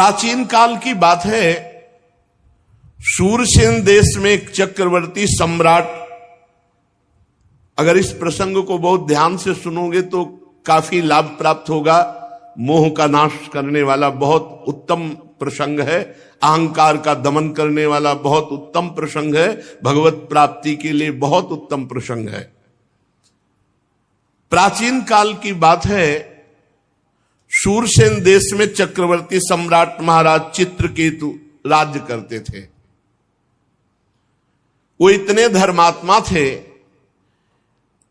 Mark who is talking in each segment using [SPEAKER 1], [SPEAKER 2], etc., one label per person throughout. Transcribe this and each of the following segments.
[SPEAKER 1] प्राचीन काल की बात है, शूरसेन देश में एक चक्रवर्ती सम्राट, अगर इस प्रसंग को बहुत ध्यान से सुनोगे तो काफी लाभ प्राप्त होगा। मोह का नाश करने वाला बहुत उत्तम प्रसंग है, अहंकार का दमन करने वाला बहुत उत्तम प्रसंग है, भगवत प्राप्ति के लिए बहुत उत्तम प्रसंग है। प्राचीन काल की बात है, शूरसेन देश में चक्रवर्ती सम्राट महाराज चित्रकेतु राज्य करते थे। वो इतने धर्मात्मा थे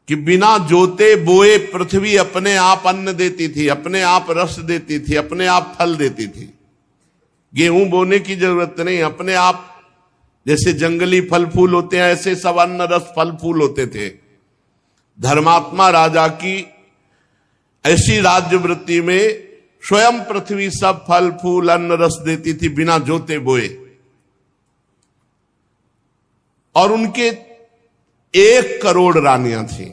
[SPEAKER 1] कि बिना जोते बोए पृथ्वी अपने आप अन्न देती थी, अपने आप रस देती थी, अपने आप फल देती थी। गेहूं बोने की जरूरत नहीं, अपने आप जैसे जंगली फल फूल होते हैं ऐसे सब अन्न रस फल फूल होते थे। धर्मात्मा राजा की ऐसी राज्य वृत्ति में स्वयं पृथ्वी सब फल फूल अन्न रस देती थी बिना जोते बोए। और उनके 1 करोड़ रानियां थी।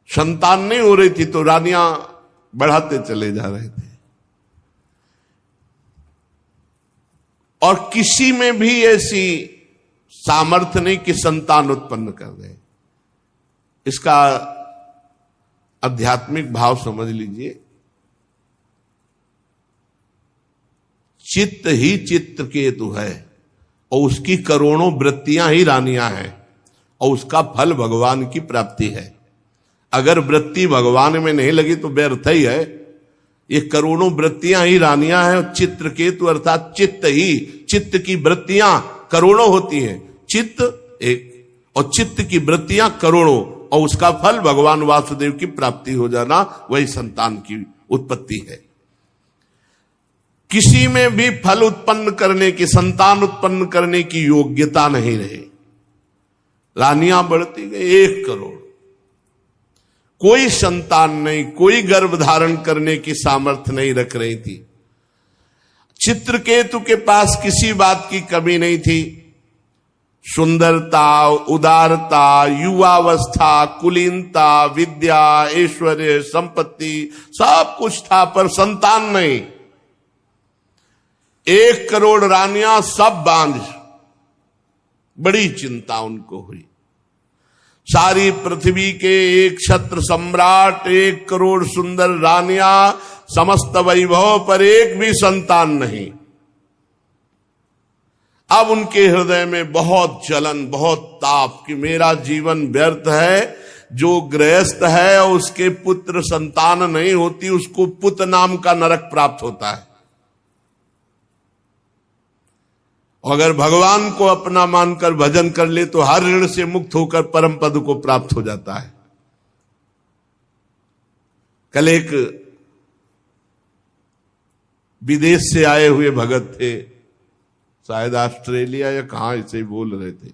[SPEAKER 1] संतान नहीं हो रही थी तो रानियां बढ़ाते चले जा रहे थे, और किसी में भी ऐसी सामर्थ्य नहीं कि संतान उत्पन्न कर दे। इसका आध्यात्मिक भाव समझ लीजिए। चित्त ही चित्रकेतु है और उसकी करोड़ों वृत्तियां ही रानियां हैं, और उसका फल भगवान की प्राप्ति है। अगर वृत्ति भगवान में नहीं लगी तो व्यर्थ ही है। ये करोड़ों वृत्तियां ही रानियां हैं, और चित्रकेतु अर्थात चित्त ही, चित्त की वृत्तियां करोड़ों होती हैं, चित्त एक और चित्त की वृत्तियां करोड़ों, और उसका फल भगवान वासुदेव की प्राप्ति हो जाना, वही संतान की उत्पत्ति है। किसी में भी फल उत्पन्न करने की, संतान उत्पन्न करने की योग्यता नहीं रही। रानियां बढ़ती गई 1 करोड़, कोई संतान नहीं, कोई गर्भ धारण करने की सामर्थ्य नहीं रख रही थी। चित्रकेतु के पास किसी बात की कमी नहीं थी। सुंदरता, उदारता, युवावस्था, कुलीनता, विद्या, ऐश्वर्य, संपत्ति सब कुछ था, पर संतान नहीं। 1 करोड़ रानियां सब बांझ। बड़ी चिंता उनको हुई। सारी पृथ्वी के 1 क्षत्र सम्राट, 1 करोड़ सुंदर रानियां, समस्त वैभव पर एक भी संतान नहीं। अब उनके हृदय में बहुत जलन, बहुत ताप कि मेरा जीवन व्यर्थ है। जो गृहस्थ है और उसके पुत्र संतान नहीं होती, उसको पुत नाम का नरक प्राप्त होता है। अगर भगवान को अपना मानकर भजन कर ले तो हर ऋण से मुक्त होकर परम पद को प्राप्त हो जाता है। कल एक विदेश से आए हुए भगत थे, शायद ऑस्ट्रेलिया या कहां, ऐसे ही बोल रहे थे।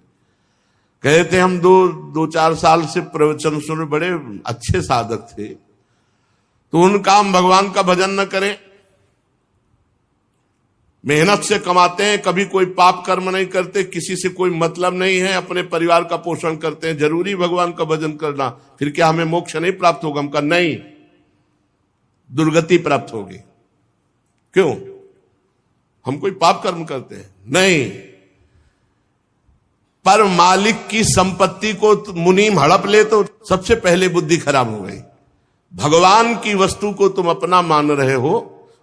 [SPEAKER 1] कहे थे हम 2-4 साल से प्रवचन सुने, बड़े अच्छे साधक थे, तो उनका हम भगवान का भजन न करें। मेहनत से कमाते हैं, कभी कोई पाप कर्म नहीं करते, किसी से कोई मतलब नहीं है, अपने परिवार का पोषण करते हैं, जरूरी भगवान का भजन करना, फिर क्या हमें मोक्ष नहीं प्राप्त होगा? हम कहा नहीं, दुर्गति प्राप्त होगी। क्यों? हम कोई पाप कर्म करते हैं? नहीं। पर मालिक की संपत्ति को मुनीम हड़प ले तो सबसे पहले बुद्धि खराब हो गई। भगवान की वस्तु को तुम अपना मान रहे हो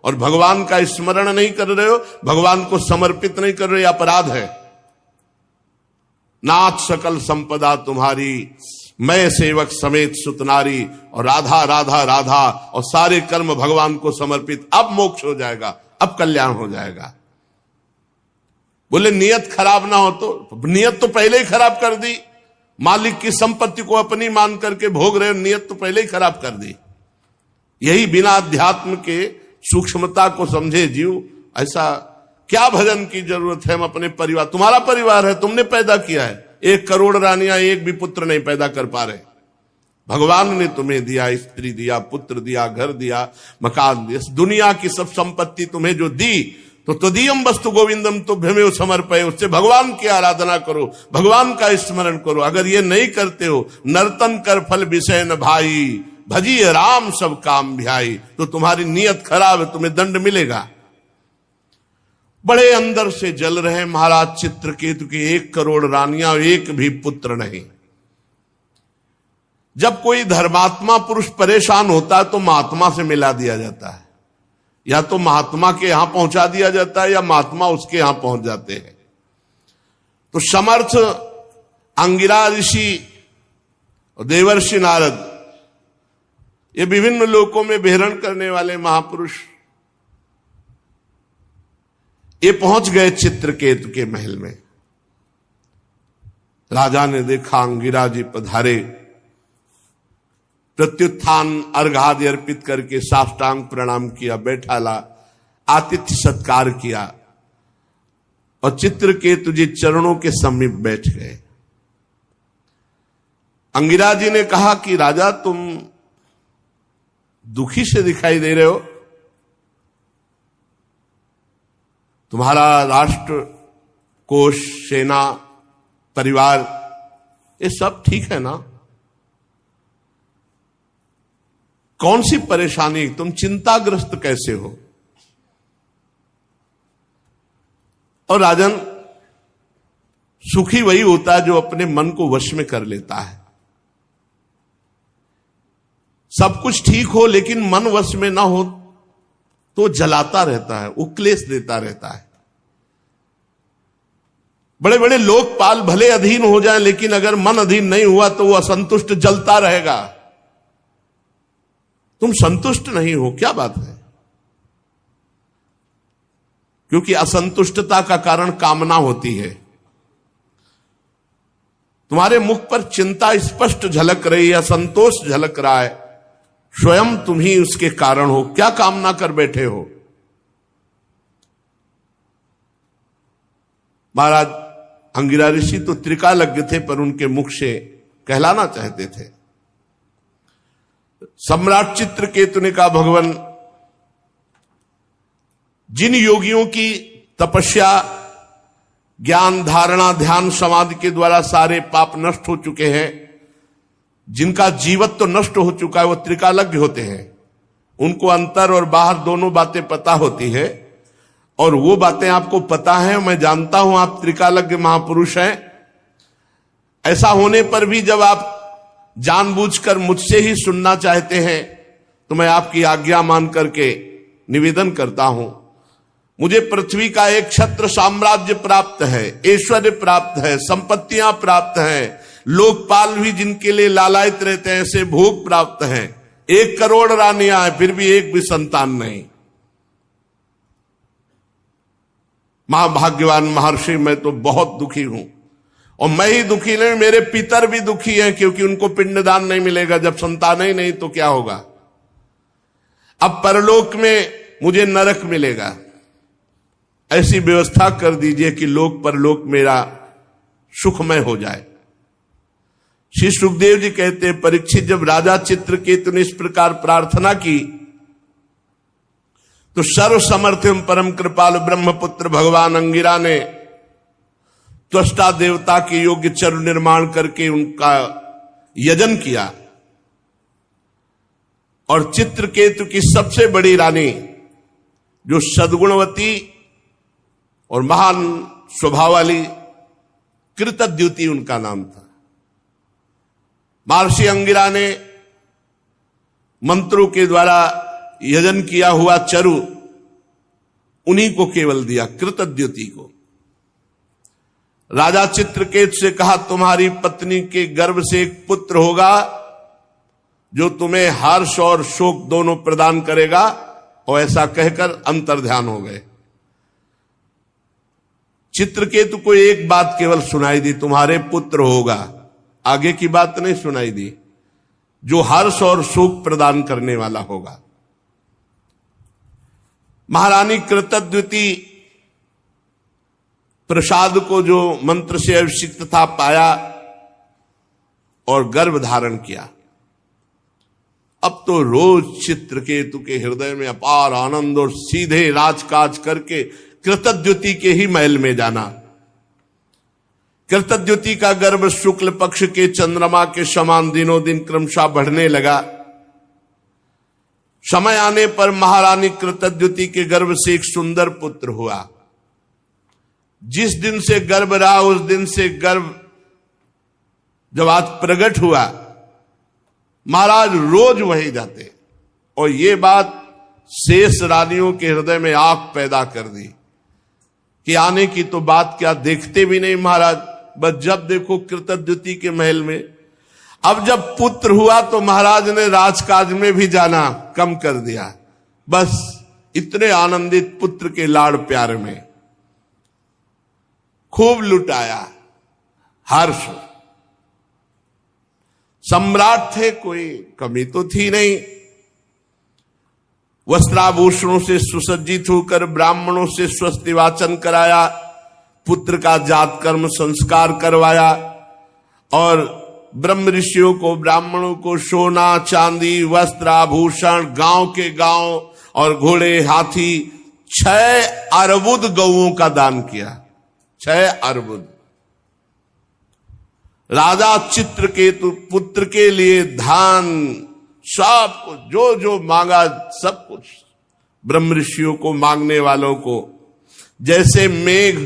[SPEAKER 1] और भगवान का स्मरण नहीं कर रहे हो, भगवान को समर्पित नहीं कर रहे, अपराध है। नाथ सकल संपदा तुम्हारी, मैं सेवक समेत सुतनारी, और राधा राधा राधा, और सारे कर्म भगवान को समर्पित। अब मोक्ष हो जाएगा, अब कल्याण हो जाएगा। बोले नियत खराब ना हो तो? नियत तो पहले ही खराब कर दी। मालिक की संपत्ति को अपनी मान करके भोग रहे हो, नियत तो पहले ही खराब कर दी। यही बिना अध्यात्म के सूक्ष्मता को समझे जीव, ऐसा क्या भजन की जरूरत है? हम अपने परिवार, तुम्हारा परिवार है, तुमने पैदा किया है। 1 करोड़ रानियां एक भी पुत्र नहीं पैदा कर पा रहे। भगवान ने तुम्हें दिया, स्त्री दिया, पुत्र दिया, घर दिया, मकान दिया, दुनिया की सब संपत्ति तुम्हें जो दी, तो तदीयम वस्तु गोविंदम तुभ्यमेव समर्पये, उससे भगवान की आराधना करो, भगवान का स्मरण करो। अगर ये नहीं करते हो, नर्तन कर फल विषय न भाई, भजिए राम सब काम भियाई। तो तुम्हारी नीयत खराब है, तुम्हें दंड मिलेगा। बड़े अंदर से जल रहे महाराज चित्रकेतु के 1 करोड़ रानियां और एक भी पुत्र नहीं। जब कोई धर्मात्मा पुरुष परेशान होता है तो महात्मा से मिला दिया जाता है, या तो महात्मा के यहां पहुंचा दिया जाता है या महात्मा उसके यहां पहुंच जाते हैं। तो समर्थ अंगिरा ऋषि और देवर्षि नारद, ये विभिन्न लोकों में विहरण करने वाले महापुरुष, ये पहुंच गए चित्रकेतु के महल में। राजा ने देखा अंगिरा जी पधारे, प्रत्युत्थान अर्घादि अर्पित करके साष्टांग प्रणाम किया, बैठाला, आतिथ्य सत्कार किया और चित्रकेतु जी चरणों के समीप बैठ गए। अंगिरा जी ने कहा कि राजा तुम दुखी से दिखाई दे रहे हो, तुम्हारा राष्ट्र, कोष, सेना, परिवार, ये सब ठीक है ना? कौन सी परेशानी, तुम चिंताग्रस्त कैसे हो? और राजन, सुखी वही होता है जो अपने मन को वश में कर लेता है। सब कुछ ठीक हो लेकिन मन वश में ना हो तो जलाता रहता है, उक्लेश देता रहता है। बड़े बड़े लोकपाल भले अधीन हो जाएं, लेकिन अगर मन अधीन नहीं हुआ तो वो असंतुष्ट जलता रहेगा। तुम संतुष्ट नहीं हो, क्या बात है? क्योंकि असंतुष्टता का कारण कामना होती है। तुम्हारे मुख पर चिंता स्पष्ट झलक रही है, असंतोष झलक रहा है, स्वयं तुम ही उसके कारण हो। क्या कामना कर बैठे हो? महाराज अंगिरा ऋषि तो त्रिकालज्ञ थे, पर उनके मुख से कहलाना चाहते थे। सम्राट चित्रकेतु ने कहा, भगवान, जिन योगियों की तपस्या, ज्ञान, धारणा, ध्यान, समाधि के द्वारा सारे पाप नष्ट हो चुके हैं, जिनका जीवत्व नष्ट हो चुका है, वो त्रिकालज्ञ होते हैं। उनको अंतर और बाहर दोनों बातें पता होती है, और वो बातें आपको पता है। मैं जानता हूं आप त्रिकालज्ञ महापुरुष हैं। ऐसा होने पर भी जब आप जानबूझकर मुझसे ही सुनना चाहते हैं तो मैं आपकी आज्ञा मान करके निवेदन करता हूं। मुझे पृथ्वी का एक छत्र साम्राज्य प्राप्त है, ऐश्वर्य प्राप्त है, संपत्तियां प्राप्त हैं, लोकपाल भी जिनके लिए लालायित रहते हैं ऐसे भोग प्राप्त हैं। 1 करोड़ रानियां हैं, फिर भी एक भी संतान नहीं। महाभाग्यवान महर्षि, मैं तो बहुत दुखी हूं, और मैं ही दुखी नहीं, मेरे पितर भी दुखी हैं, क्योंकि उनको पिंडदान नहीं मिलेगा। जब संतान ही नहीं तो क्या होगा? अब परलोक में मुझे नरक मिलेगा। ऐसी व्यवस्था कर दीजिए कि लोक परलोक मेरा सुखमय हो जाए। श्री सुखदेव जी कहते, परीक्षित, जब राजा चित्रकेतु ने इस प्रकार प्रार्थना की तो सर्व समर्थ एवं परम कृपालु ब्रह्मपुत्र भगवान अंगिरा ने त्वष्टा देवता के योग्य चरु निर्माण करके उनका यजन किया, और चित्रकेतु की सबसे बड़ी रानी, जो सद्गुणवती और महान स्वभाव वाली, कृतद्युति उनका नाम था। महर्षि अंगिरा ने मंत्रों के द्वारा यजन किया हुआ चरु उन्हीं को केवल दिया, कृतद्युति को। राजा चित्रकेतु से कहा, तुम्हारी पत्नी के गर्भ से एक पुत्र होगा जो तुम्हें हर्ष और शोक दोनों प्रदान करेगा। और ऐसा कहकर अंतर्ध्यान हो गए। चित्रकेतु को एक बात केवल सुनाई दी, तुम्हारे पुत्र होगा। आगे की बात नहीं सुनाई दी, जो हर्ष और सुख प्रदान करने वाला होगा। महारानी कृतद्युति प्रसाद को जो मंत्र से अभिषिक्त था पाया और गर्भ धारण किया। अब तो रोज चित्रकेतु के हृदय में अपार आनंद और सीधे राजकाज करके कृतद्युति के ही महल में जाना। कृतद्युति का गर्भ शुक्ल पक्ष के चंद्रमा के समान दिनों दिन क्रमशः बढ़ने लगा। समय आने पर महारानी कृतद्युति के गर्भ से एक सुंदर पुत्र हुआ। जिस दिन से गर्भ रहा उस दिन से गर्भ जब आज प्रकट हुआ, महाराज रोज वहीं जाते और ये बात शेष रानियों के हृदय में आग पैदा कर दी कि आने की तो बात क्या, देखते भी नहीं महाराज, बस जब देखो कृतद्युति के महल में। अब जब पुत्र हुआ तो महाराज ने राजकाज में भी जाना कम कर दिया, बस इतने आनंदित पुत्र के लाड़ प्यार में खूब लुटाया हर्ष। सम्राट थे, कोई कमी तो थी नहीं। वस्त्राभूषणों से सुसज्जित होकर ब्राह्मणों से स्वस्ति वाचन कराया, पुत्र का जात कर्म संस्कार करवाया और ब्रह्म ऋषियों को, ब्राह्मणों को सोना चांदी वस्त्र आभूषण, गांव के गांव और घोड़े हाथी 6 अर्बुद गौओं का दान किया। 6 अर्बुद। राजा चित्रकेतु पुत्र के लिए धान, सब कुछ जो जो मांगा सब कुछ, ब्रह्म ऋषियों को, मांगने वालों को। जैसे मेघ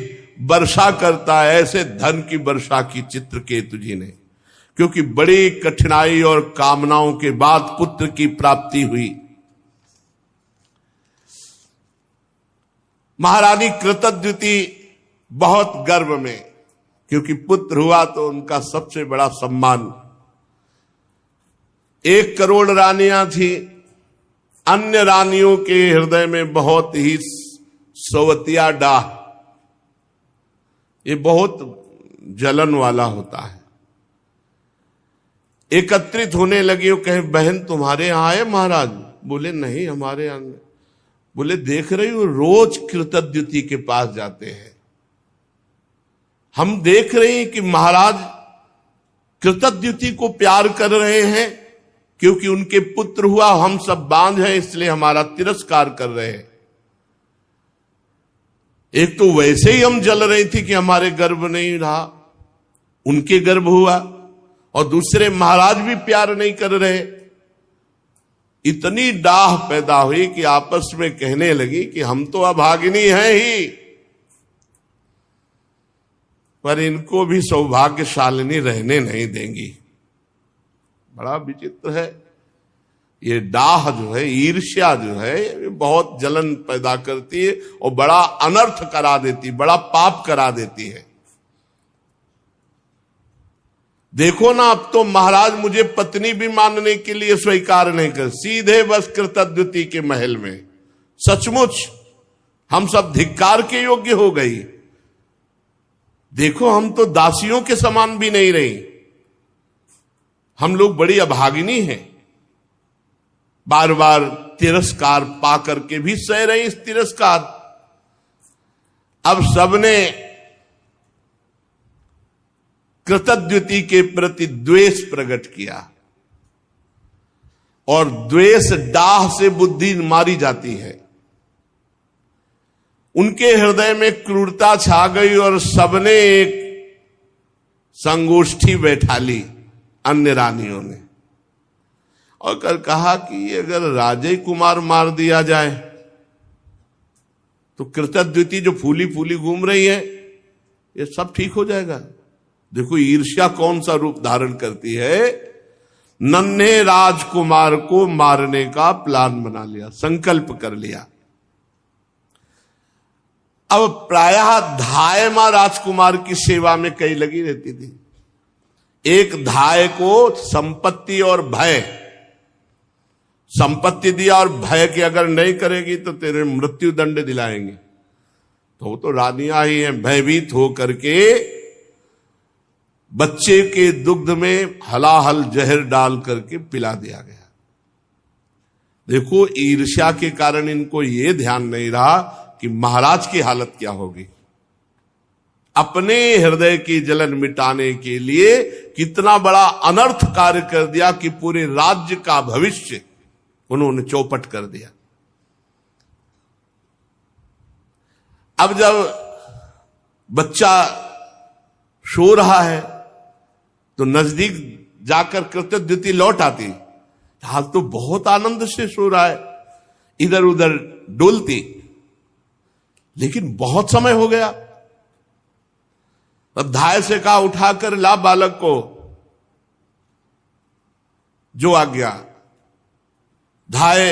[SPEAKER 1] वर्षा करता है ऐसे धन की वर्षा की चित्रकेतु जी ने, क्योंकि बड़ी कठिनाई और कामनाओं के बाद पुत्र की प्राप्ति हुई। महारानी कृतद्युति बहुत गर्व में, क्योंकि पुत्र हुआ तो उनका सबसे बड़ा सम्मान। 1 करोड़ रानियां थी, अन्य रानियों के हृदय में बहुत ही सवतिया डाह, ये बहुत जलन वाला होता है। एकत्रित होने लगी और कहे बहन तुम्हारे यहां आए महाराज? बोले नहीं हमारे यहां। बोले देख रही हो रोज कृतद्युति के पास जाते हैं, हम देख रहे हैं कि महाराज कृतद्युति को प्यार कर रहे हैं क्योंकि उनके पुत्र हुआ, हम सब बांझ हैं इसलिए हमारा तिरस्कार कर रहे हैं। एक तो वैसे ही हम जल रही थी कि हमारे गर्भ नहीं रहा, उनके गर्भ हुआ, और दूसरे महाराज भी प्यार नहीं कर रहे। इतनी डाह पैदा हुई कि आपस में कहने लगी कि हम तो अभागिनी हैं ही, पर इनको भी सौभाग्यशालिनी रहने नहीं देंगी। बड़ा विचित्र है ये डाह जो है, ईर्ष्या जो है, ये बहुत जलन पैदा करती है और बड़ा अनर्थ करा देती, बड़ा पाप करा देती है। देखो ना, अब तो महाराज मुझे पत्नी भी मानने के लिए स्वीकार नहीं कर, सीधे बस कृतद्युति के महल में। सचमुच हम सब धिक्कार के योग्य हो गई। देखो हम तो दासियों के समान भी नहीं रही, हम लोग बड़ी अभागिनी हैं। बार बार तिरस्कार पा करके भी सह रही इस तिरस्कार। अब सबने कृतद्युति के प्रति द्वेष प्रकट किया, और द्वेष डाह से बुद्धि मारी जाती है। उनके हृदय में क्रूरता छा गई और सबने एक संगोष्ठी बैठा ली अन्य रानियों ने, और कर कहा कि अगर राजे कुमार मार दिया जाए तो कृतद्युति जो फूली फूली घूम रही है ये सब ठीक हो जाएगा। देखो ईर्ष्या कौन सा रूप धारण करती है। नन्हे राजकुमार को मारने का प्लान बना लिया, संकल्प कर लिया। अब प्रायः धायमा राजकुमार की सेवा में कई लगी रहती थी। एक धाय को संपत्ति और भय, संपत्ति दिया और भय कि अगर नहीं करेगी तो तेरे मृत्यु दंड दिलाएंगे, तो वो तो रानियां ही हैं। भयभीत हो करके बच्चे के दुग्ध में हलाहल जहर डाल करके पिला दिया गया। देखो ईर्ष्या के कारण इनको ये ध्यान नहीं रहा कि महाराज की हालत क्या होगी। अपने हृदय की जलन मिटाने के लिए कितना बड़ा अनर्थ कार्य कर दिया कि पूरे राज्य का भविष्य उन्होंने चौपट कर दिया। अब जब बच्चा सो रहा है तो नजदीक जाकर कृतद्युति लौट आती, हाल तो बहुत आनंद से सो रहा है, इधर उधर डोलती, लेकिन बहुत समय हो गया। अब धाय से कहा उठाकर ला बालक को, जो आ गया। धाय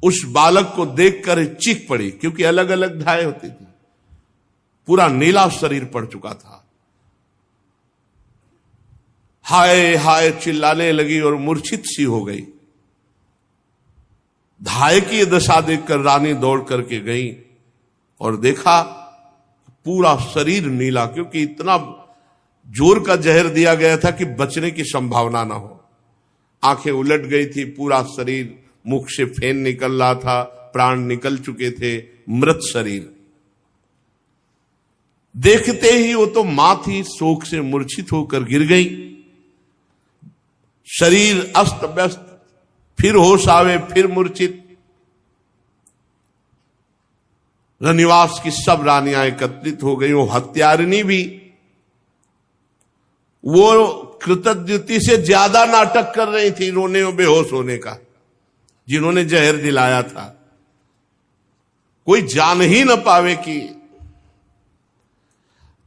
[SPEAKER 1] उस बालक को देखकर चीख पड़ी, क्योंकि अलग अलग धाय होती थी। पूरा नीला शरीर पड़ चुका था। हाय हाय चिल्लाने लगी और मूर्छित सी हो गई। धाय की दशा देखकर रानी दौड़ करके गई और देखा पूरा शरीर नीला, क्योंकि इतना जोर का जहर दिया गया था कि बचने की संभावना ना हो। आंखें उलट गई थी, पूरा शरीर, मुख से फेन निकल रहा था, प्राण निकल चुके थे, मृत शरीर। देखते ही वो तो मां थी, शोक से मूर्छित होकर गिर गई। शरीर अस्त व्यस्त, फिर होश आवे, फिर मूर्छित। रनिवास की सब रानियां एकत्रित हो गई। वो हत्यारिणी भी, वो कृतज्ञता से ज्यादा नाटक कर रही थी रोने और बेहोश होने का, जिन्होंने जहर दिलाया था। कोई जान ही न पावे कि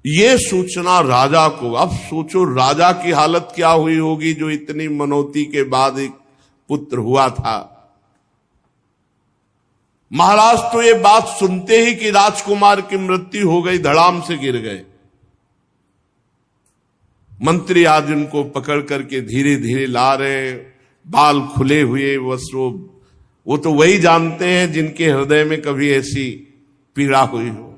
[SPEAKER 1] ये सूचना राजा को। अब सोचो राजा की हालत क्या हुई होगी, जो इतनी मनौती के बाद एक पुत्र हुआ था। महाराज तो ये बात सुनते ही कि राजकुमार की मृत्यु हो गई, धड़ाम से गिर गए। मंत्री आज उनको पकड़ करके धीरे धीरे ला रहे, बाल खुले हुए, वो तो वही जानते हैं जिनके हृदय में कभी ऐसी पीड़ा हुई हो।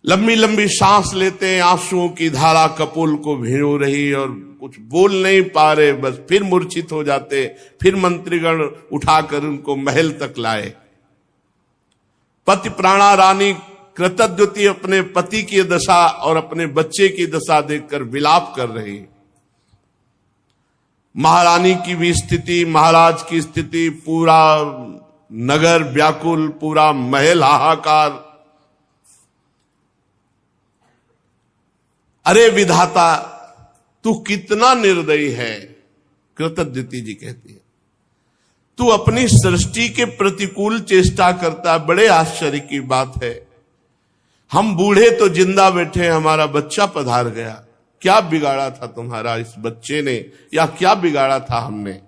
[SPEAKER 1] लंबी लंबी सांस लेते हैं, आंसुओं की धारा कपोल को भिगो रही और कुछ बोल नहीं पा रहे, बस फिर मूर्छित हो जाते। फिर मंत्रीगण उठाकर उनको महल तक लाए। पति प्राणा रानी कृतज्ञती अपने पति की दशा और अपने बच्चे की दशा देखकर विलाप कर रही। महारानी की भी स्थिति, महाराज की स्थिति, पूरा नगर व्याकुल, पूरा महल हाहाकार। अरे विधाता, तू कितना निर्दयी है, कृतज्ञती जी कहती है। तू अपनी सृष्टि के प्रतिकूल चेष्टा करता, बड़े आश्चर्य की बात है। हम बूढ़े तो जिंदा बैठे, हमारा बच्चा पधार गया। क्या बिगाड़ा था तुम्हारा इस बच्चे ने, या क्या बिगाड़ा था हमने?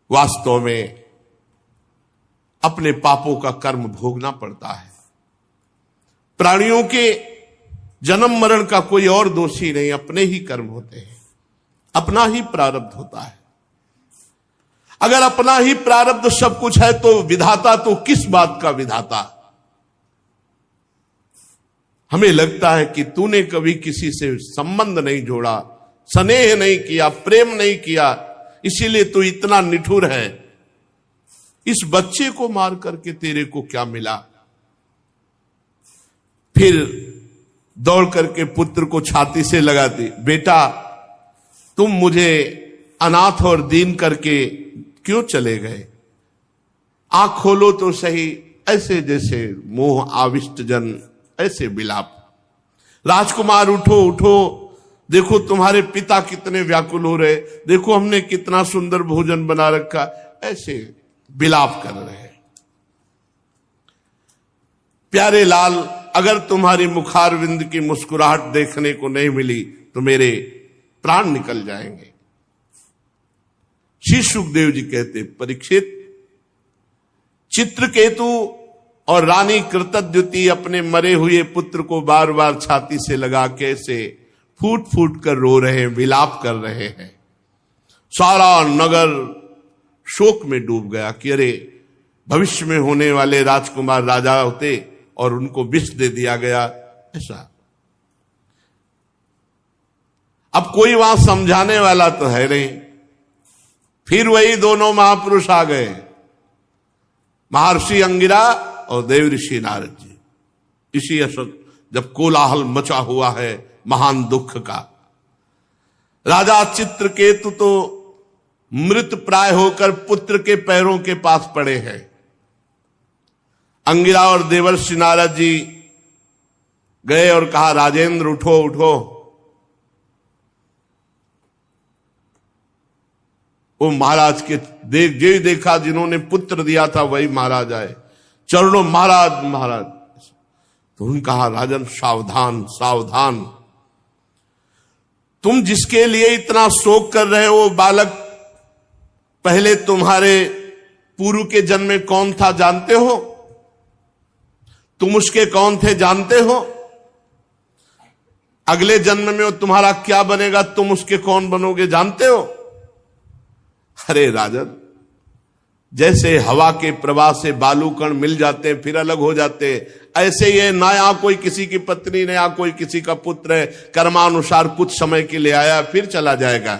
[SPEAKER 1] वास्तव में अपने पापों का कर्म भोगना पड़ता है। प्राणियों के जन्म मरण का कोई और दोषी नहीं, अपने ही कर्म होते हैं, अपना ही प्रारब्ध होता है। अगर अपना ही प्रारब्ध सब कुछ है तो विधाता तो किस बात का विधाता? हमें लगता है कि तूने कभी किसी से संबंध नहीं जोड़ा, स्नेह नहीं किया, प्रेम नहीं किया, इसीलिए तू इतना निठुर है। इस बच्चे को मार करके तेरे को क्या मिला? फिर दौड़ करके पुत्र को छाती से लगाती, बेटा तुम मुझे अनाथ और दीन करके क्यों चले गए? आंख खोलो तो सही, ऐसे जैसे मोह आविष्ट जन, ऐसे विलाप। राजकुमार उठो उठो, देखो तुम्हारे पिता कितने व्याकुल हो रहे, देखो हमने कितना सुंदर भोजन बना रखा, ऐसे विलाप कर रहे हैं। प्यारे लाल, अगर तुम्हारी मुखारविंद की मुस्कुराहट देखने को नहीं मिली तो मेरे प्राण निकल जाएंगे। श्री सुखदेव जी कहते, परीक्षित, चित्रकेतु और रानी कृतज्ञती अपने मरे हुए पुत्र को बार बार छाती से लगा के से फूट फूट कर रो रहे हैं, विलाप कर रहे हैं। सारा नगर शोक में डूब गया कि अरे भविष्य में होने वाले राजकुमार राजा होते और उनको विष दे दिया गया, ऐसा। अब कोई वहां समझाने वाला तो है नहीं। फिर वही दोनों महापुरुष आ गए, महर्षि अंगिरा और देव ऋषि नारद जी। इसी असर जब कोलाहल मचा हुआ है महान दुख का। राजा चित्रकेतु तो मृत प्राय होकर पुत्र के पैरों के पास पड़े हैं। अंगिरा और देवर्षि नारद जी गए और कहा, राजेंद्र उठो उठो। वो महाराज के देखा जिन्होंने पुत्र दिया था वही महाराज आए, चरणों महाराज महाराज। तो उन्होंने कहा राजन सावधान सावधान, तुम जिसके लिए इतना शोक कर रहे हो बालक पहले तुम्हारे पूर्व के जन्म में कौन था जानते हो? तुम उसके कौन थे जानते हो? अगले जन्म में वो तुम्हारा क्या बनेगा, तुम उसके कौन बनोगे जानते हो? अरे राजन, जैसे हवा के प्रवाह से बालू कण मिल जाते हैं फिर अलग हो जाते हैं, ऐसे ये ना यहां कोई किसी की पत्नी न यहां कोई किसी का पुत्र है, कर्मानुसार कुछ समय के लिए आया फिर चला जाएगा।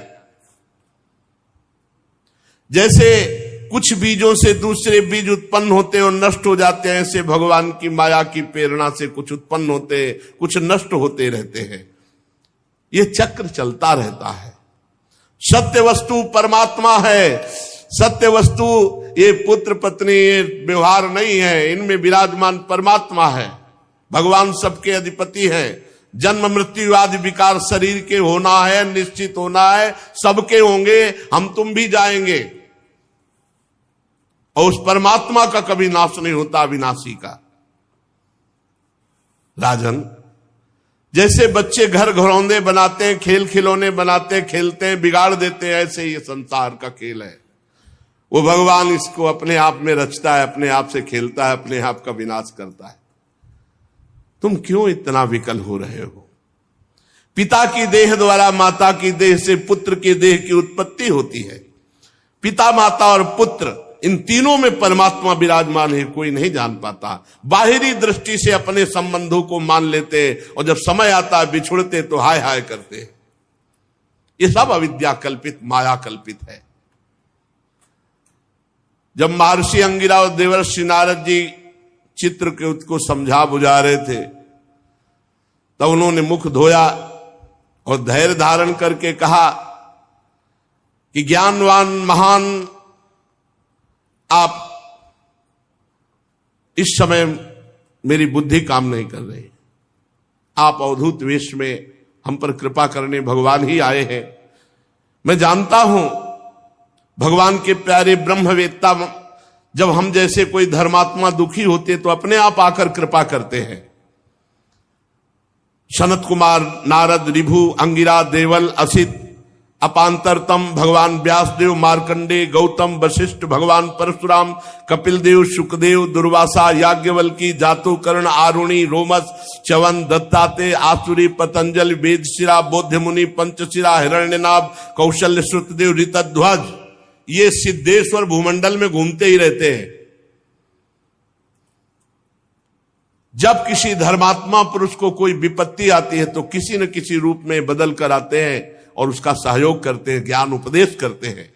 [SPEAKER 1] जैसे कुछ बीजों से दूसरे बीज उत्पन्न होते और नष्ट हो जाते हैं, ऐसे भगवान की माया की प्रेरणा से कुछ उत्पन्न होते हैं, कुछ नष्ट होते रहते हैं। ये चक्र चलता रहता है। सत्य वस्तु परमात्मा है। सत्य वस्तु ये पुत्र पत्नी ये व्यवहार नहीं है, इनमें विराजमान परमात्मा है। भगवान सबके अधिपति है। जन्म मृत्यु आदि विकार शरीर के होना है, निश्चित होना है, सबके होंगे, हम तुम भी जाएंगे। और उस परमात्मा का कभी नाश नहीं होता, अविनाशी का। राजन, जैसे बच्चे घर घरौंदे बनाते हैं, खेल खिलौने बनाते हैं, खेलते हैं, बिगाड़ देते हैं, ऐसे ये संसार का खेल है। वो भगवान इसको अपने आप में रचता है, अपने आप से खेलता है, अपने आप का विनाश करता है। तुम क्यों इतना विकल हो रहे हो? पिता की देह द्वारा माता की देह से पुत्र की देह की उत्पत्ति होती है। पिता माता और पुत्र इन तीनों में परमात्मा विराजमान है, कोई नहीं जान पाता। बाहरी दृष्टि से अपने संबंधों को मान लेते और जब समय आता है बिछुड़ते तो हाय हाय करते। ये सब अविद्या कल्पित, माया कल्पित है। जब महर्षि अंगिरा और देवर्षि नारद जी चित्र के उसको समझा बुझा रहे थे तब उन्होंने मुख धोया और धैर्य धारण करके कहा कि ज्ञानवान महान आप इस समय मेरी बुद्धि काम नहीं कर रही। आप अवधूत वेश में हम पर कृपा करने भगवान ही आए हैं। मैं जानता हूं भगवान के प्यारे ब्रह्मवेत्ता जब हम जैसे कोई धर्मात्मा दुखी होते तो अपने आप आकर कृपा करते हैं। सनत कुमार, नारद, ऋभु, अंगिरा, देवल, असित, अपांतरतम, भगवान व्यासदेव, मार्कंडे, गौतम, वशिष्ठ, भगवान परशुराम, कपिल देव, शुकदेव, दुर्वासा, याज्ञवल्की, जातुकर्ण, आरुणि, रोमस, च्यवन, दत्ताते, आसुरी, पतंजलि, वेदशिरा, बौद्धमुनि, पंचशिरा, हिरण्यनाभ, कौशल्य, श्रुतदेव, ऋतध्वज, ये सिद्धेश्वर भूमंडल में घूमते ही रहते हैं। जब किसी धर्मात्मा पुरुष को कोई विपत्ति आती है तो किसी न किसी रूप में बदल कर आते हैं और उसका सहयोग करते हैं, ज्ञान उपदेश करते हैं।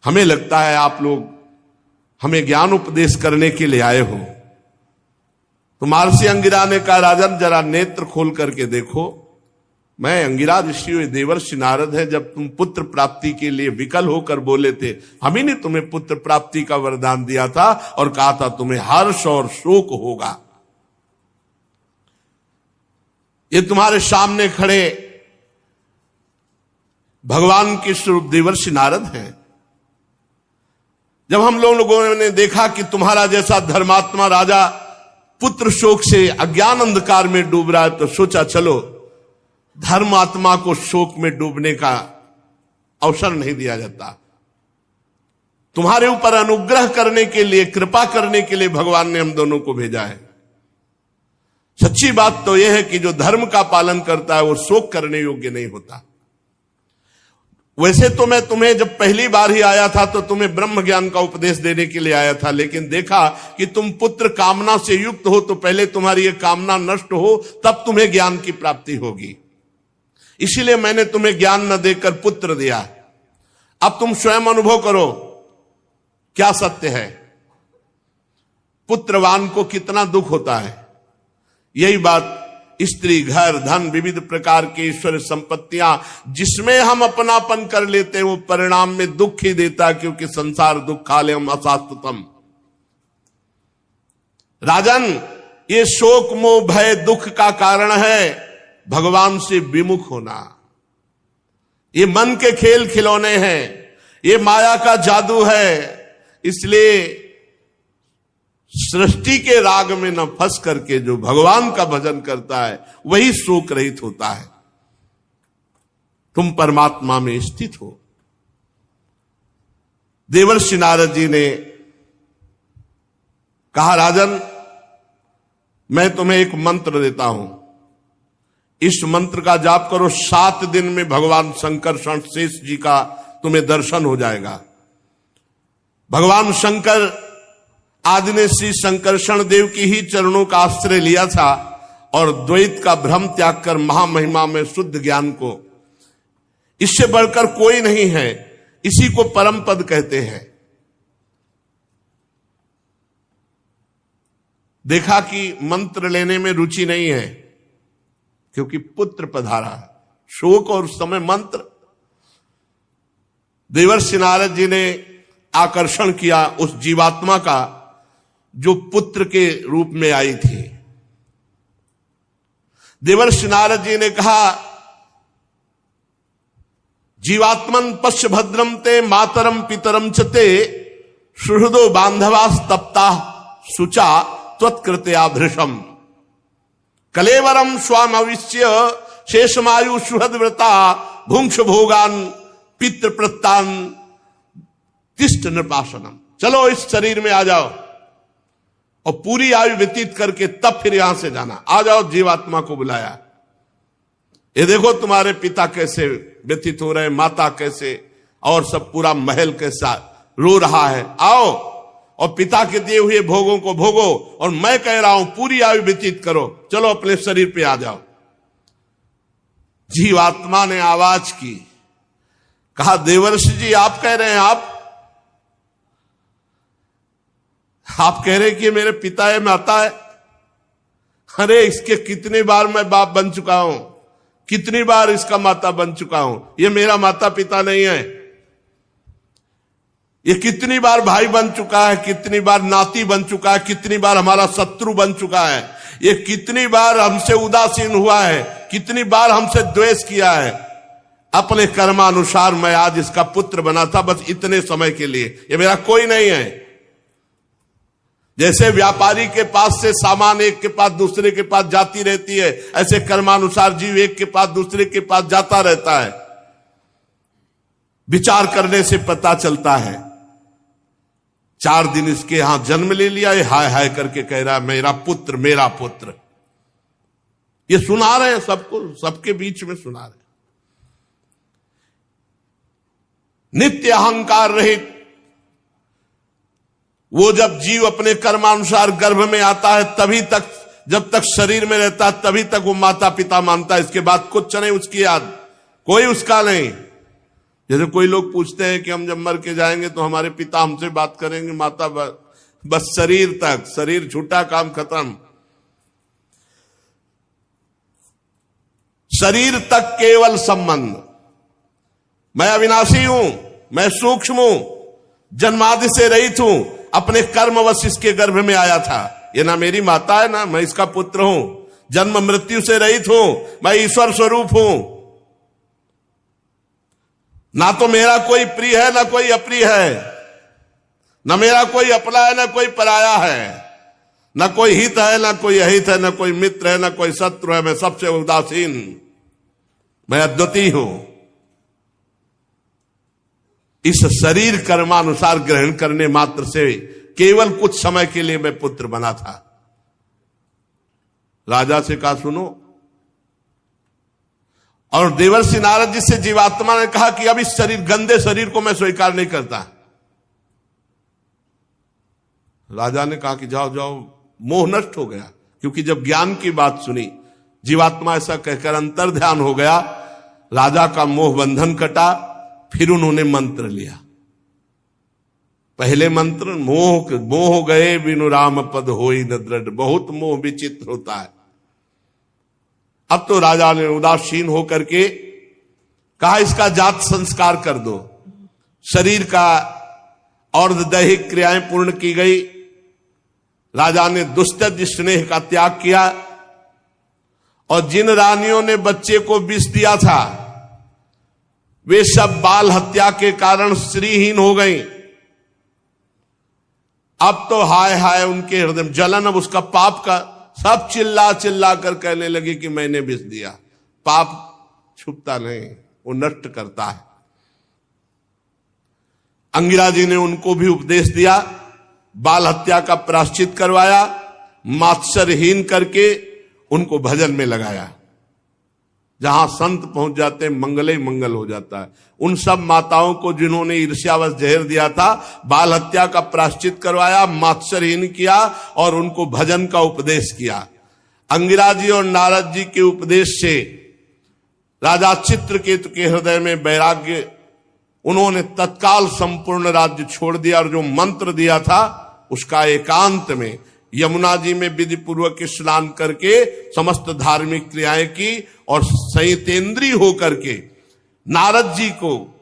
[SPEAKER 1] हमें लगता है आप लोग हमें ज्ञान उपदेश करने के लिए आए हो। तो महर्षि अंगिरा ने कहा राजन जरा नेत्र खोल करके देखो, मैं अंगिरा ऋषि देवर्षि नारद है। जब तुम पुत्र प्राप्ति के लिए विकल होकर बोले थे, हम ही ने तुम्हें पुत्र प्राप्ति का वरदान दिया था और कहा था तुम्हें हर्ष और शोक होगा। ये तुम्हारे सामने खड़े भगवान के स्वरूप देवर्षि नारद हैं। जब हम लोगों ने देखा कि तुम्हारा जैसा धर्मात्मा राजा पुत्र शोक से अज्ञान अंधकार में डूब रहा है तो सोचा चलो धर्मात्मा को शोक में डूबने का अवसर नहीं दिया जाता। तुम्हारे ऊपर अनुग्रह करने के लिए, कृपा करने के लिए भगवान ने हम दोनों को भेजा है। सच्ची बात तो यह है कि जो धर्म का पालन करता है वो शोक करने योग्य नहीं होता। वैसे तो मैं तुम्हें जब पहली बार ही आया था तो तुम्हें ब्रह्म ज्ञान का उपदेश देने के लिए आया था, लेकिन देखा कि तुम पुत्र कामना से युक्त हो तो पहले तुम्हारी ये कामना नष्ट हो तब तुम्हें ज्ञान की प्राप्ति होगी। इसीलिए मैंने तुम्हें ज्ञान न देकर पुत्र दिया। अब तुम स्वयं अनुभव करो क्या सत्य है। पुत्रवान को कितना दुख होता है। यही बात स्त्री, घर, धन, विविध प्रकार के ईश्वर संपत्तियां जिसमें हम अपनापन कर लेते हैं वो परिणाम में दुख ही देता है, क्योंकि संसार दुखालयम अशाश्वतम। राजन, ये शोक मोह भय दुख का कारण है भगवान से विमुख होना। ये मन के खेल खिलौने हैं। ये माया का जादू है। इसलिए सृष्टि के राग में न फंस करके जो भगवान का भजन करता है वही शोक रहित होता है। तुम परमात्मा में स्थित हो। देवर्षि नारद जी ने कहा, राजन मैं तुम्हें एक मंत्र देता हूं, इस मंत्र का जाप करो, 7 दिन में भगवान शंकरषण शेष जी का तुम्हें दर्शन हो जाएगा। भगवान शंकर आदि ने श्री शंकरषण देव की ही चरणों का आश्रय लिया था और द्वैत का भ्रम त्याग कर महामहिमा में शुद्ध ज्ञान को, इससे बढ़कर कोई नहीं है, इसी को परम पद कहते हैं। देखा कि मंत्र लेने में रुचि नहीं है क्योंकि पुत्र पधारा, शोक और समय मंत्र। देवर्षि नारद जी ने आकर्षण किया उस जीवात्मा का जो पुत्र के रूप में आई थी। देवर्षि नारद जी ने कहा, जीवात्मन पश्य भद्रम ते मातरम पितरम चते सुहृदो बांधवास्तप्ता सुचा त्वत्कृत्या भृशम कलेवरम स्वामविश्य शेषमायु सुहृदव्रता भुंक्ष भोगान पितृ प्रत्तान तिष्ठ नृपासनम। चलो इस शरीर में आ जाओ और पूरी आयु व्यतीत करके तब फिर यहां से जाना। आ जाओ, जीवात्मा को बुलाया। ये देखो तुम्हारे पिता कैसे व्यतीत हो रहे, माता कैसे, और सब पूरा महल के साथ रो रहा है। आओ और पिता के दिए हुए भोगों को भोगो, और मैं कह रहा हूं पूरी आयु व्यतीत करो। चलो अपने शरीर पे आ जाओ। जीवात्मा ने आवाज की, कहा, देवर्षि जी आप कह रहे हैं, आप कह रहे हैं कि मेरे पिता है, माता है। अरे इसके कितनी बार मैं बाप बन चुका हूं, कितनी बार इसका माता बन चुका हूं। ये मेरा माता पिता नहीं है। ये कितनी बार भाई बन चुका है, कितनी बार नाती बन चुका है, कितनी बार हमारा शत्रु बन चुका है। ये कितनी बार हमसे उदासीन हुआ है, कितनी बार हमसे द्वेष किया है। अपने कर्मानुसार मैं आज इसका पुत्र बना था, बस इतने समय के लिए। ये मेरा कोई नहीं है। जैसे व्यापारी के पास से सामान एक के पास दूसरे के पास जाती रहती है, ऐसे कर्मानुसार जीव एक के पास दूसरे के पास जाता रहता है। विचार करने से पता चलता है। 4 दिन इसके यहां जन्म ले लिया, ये हाय हाय करके कह रहा है मेरा पुत्र, मेरा पुत्र। ये सुना रहे हैं सबको, सबके बीच में सुना रहे हैं। नित्य अहंकार रहित वो जब जीव अपने कर्मानुसार गर्भ में आता है, तभी तक, जब तक शरीर में रहता है तभी तक वो माता पिता मानता है। इसके बाद कुछ नहीं उसकी याद, कोई उसका नहीं। जैसे कोई लोग पूछते हैं कि हम जब मर के जाएंगे तो हमारे पिता हमसे बात करेंगे, माता बस शरीर तक, शरीर छूटा काम खत्म। शरीर तक केवल संबंध। मैं अविनाशी हूं, मैं सूक्ष्म हूं, जन्मादि से रहित हूं, अपने कर्मवश इसके गर्भ में आया था। ये ना मेरी माता है ना मैं इसका पुत्र हूं। जन्म मृत्यु से रहित हूं, मैं ईश्वर स्वरूप हूं। ना तो मेरा कोई प्रिय है ना कोई अप्रिय है, ना मेरा कोई अपना है ना कोई पराया है, ना कोई हित है ना कोई अहित है, ना कोई मित्र है ना कोई शत्रु है। मैं सबसे उदासीन, मैं अद्वितीय हूं। इस शरीर कर्मानुसार ग्रहण करने मात्र से केवल कुछ समय के लिए मैं पुत्र बना था। राजा से कहा सुनो, और देवर्षि नारद जी से जीवात्मा ने कहा कि अब इस शरीर, गंदे शरीर को मैं स्वीकार नहीं करता। राजा ने कहा कि जाओ जाओ, मोह नष्ट हो गया। क्योंकि जब ज्ञान की बात सुनी, जीवात्मा ऐसा कहकर अंतर ध्यान हो गया, राजा का मोह बंधन कटा। फिर उन्होंने मंत्र लिया। पहले मंत्र, मोह गए बिनु राम पद होई न दृढ़। बहुत मोह विचित्र होता है। अब तो राजा ने उदासीन होकर के कहा इसका जात संस्कार कर दो। शरीर का और दैहिक क्रियाएं पूर्ण की गई। राजा ने दुस्त्यज स्नेह का त्याग किया, और जिन रानियों ने बच्चे को विष दिया था वे सब बाल हत्या के कारण श्रीहीन हो गई। अब तो हाय हाय उनके हृदय में जलन, अब उसका पाप का सब चिल्ला चिल्ला कर कहने लगे कि मैंने विष दिया। पाप छुपता नहीं, वो नष्ट करता है। अंगिरा जी ने उनको भी उपदेश दिया, बाल हत्या का प्रायश्चित करवाया, मात्सरहीन करके उनको भजन में लगाया। जहां संत पहुंच जाते हैं मंगल ही मंगल हो जाता है। उन सब माताओं को जिन्होंने ईर्ष्यावश जहर दिया था, बाल हत्या का प्रायश्चित करवाया, मात्सरहीन किया और उनको भजन का उपदेश किया। अंगिरा जी और नारद जी के उपदेश से राजा चित्रकेतु के हृदय में वैराग्य, उन्होंने तत्काल संपूर्ण राज्य छोड़ दिया और जो मंत्र दिया था उसका एकांत में यमुना जी में विधि पूर्वक स्नान करके समस्त धार्मिक क्रियाएं की और संयतेंद्रीय होकर के नारद जी को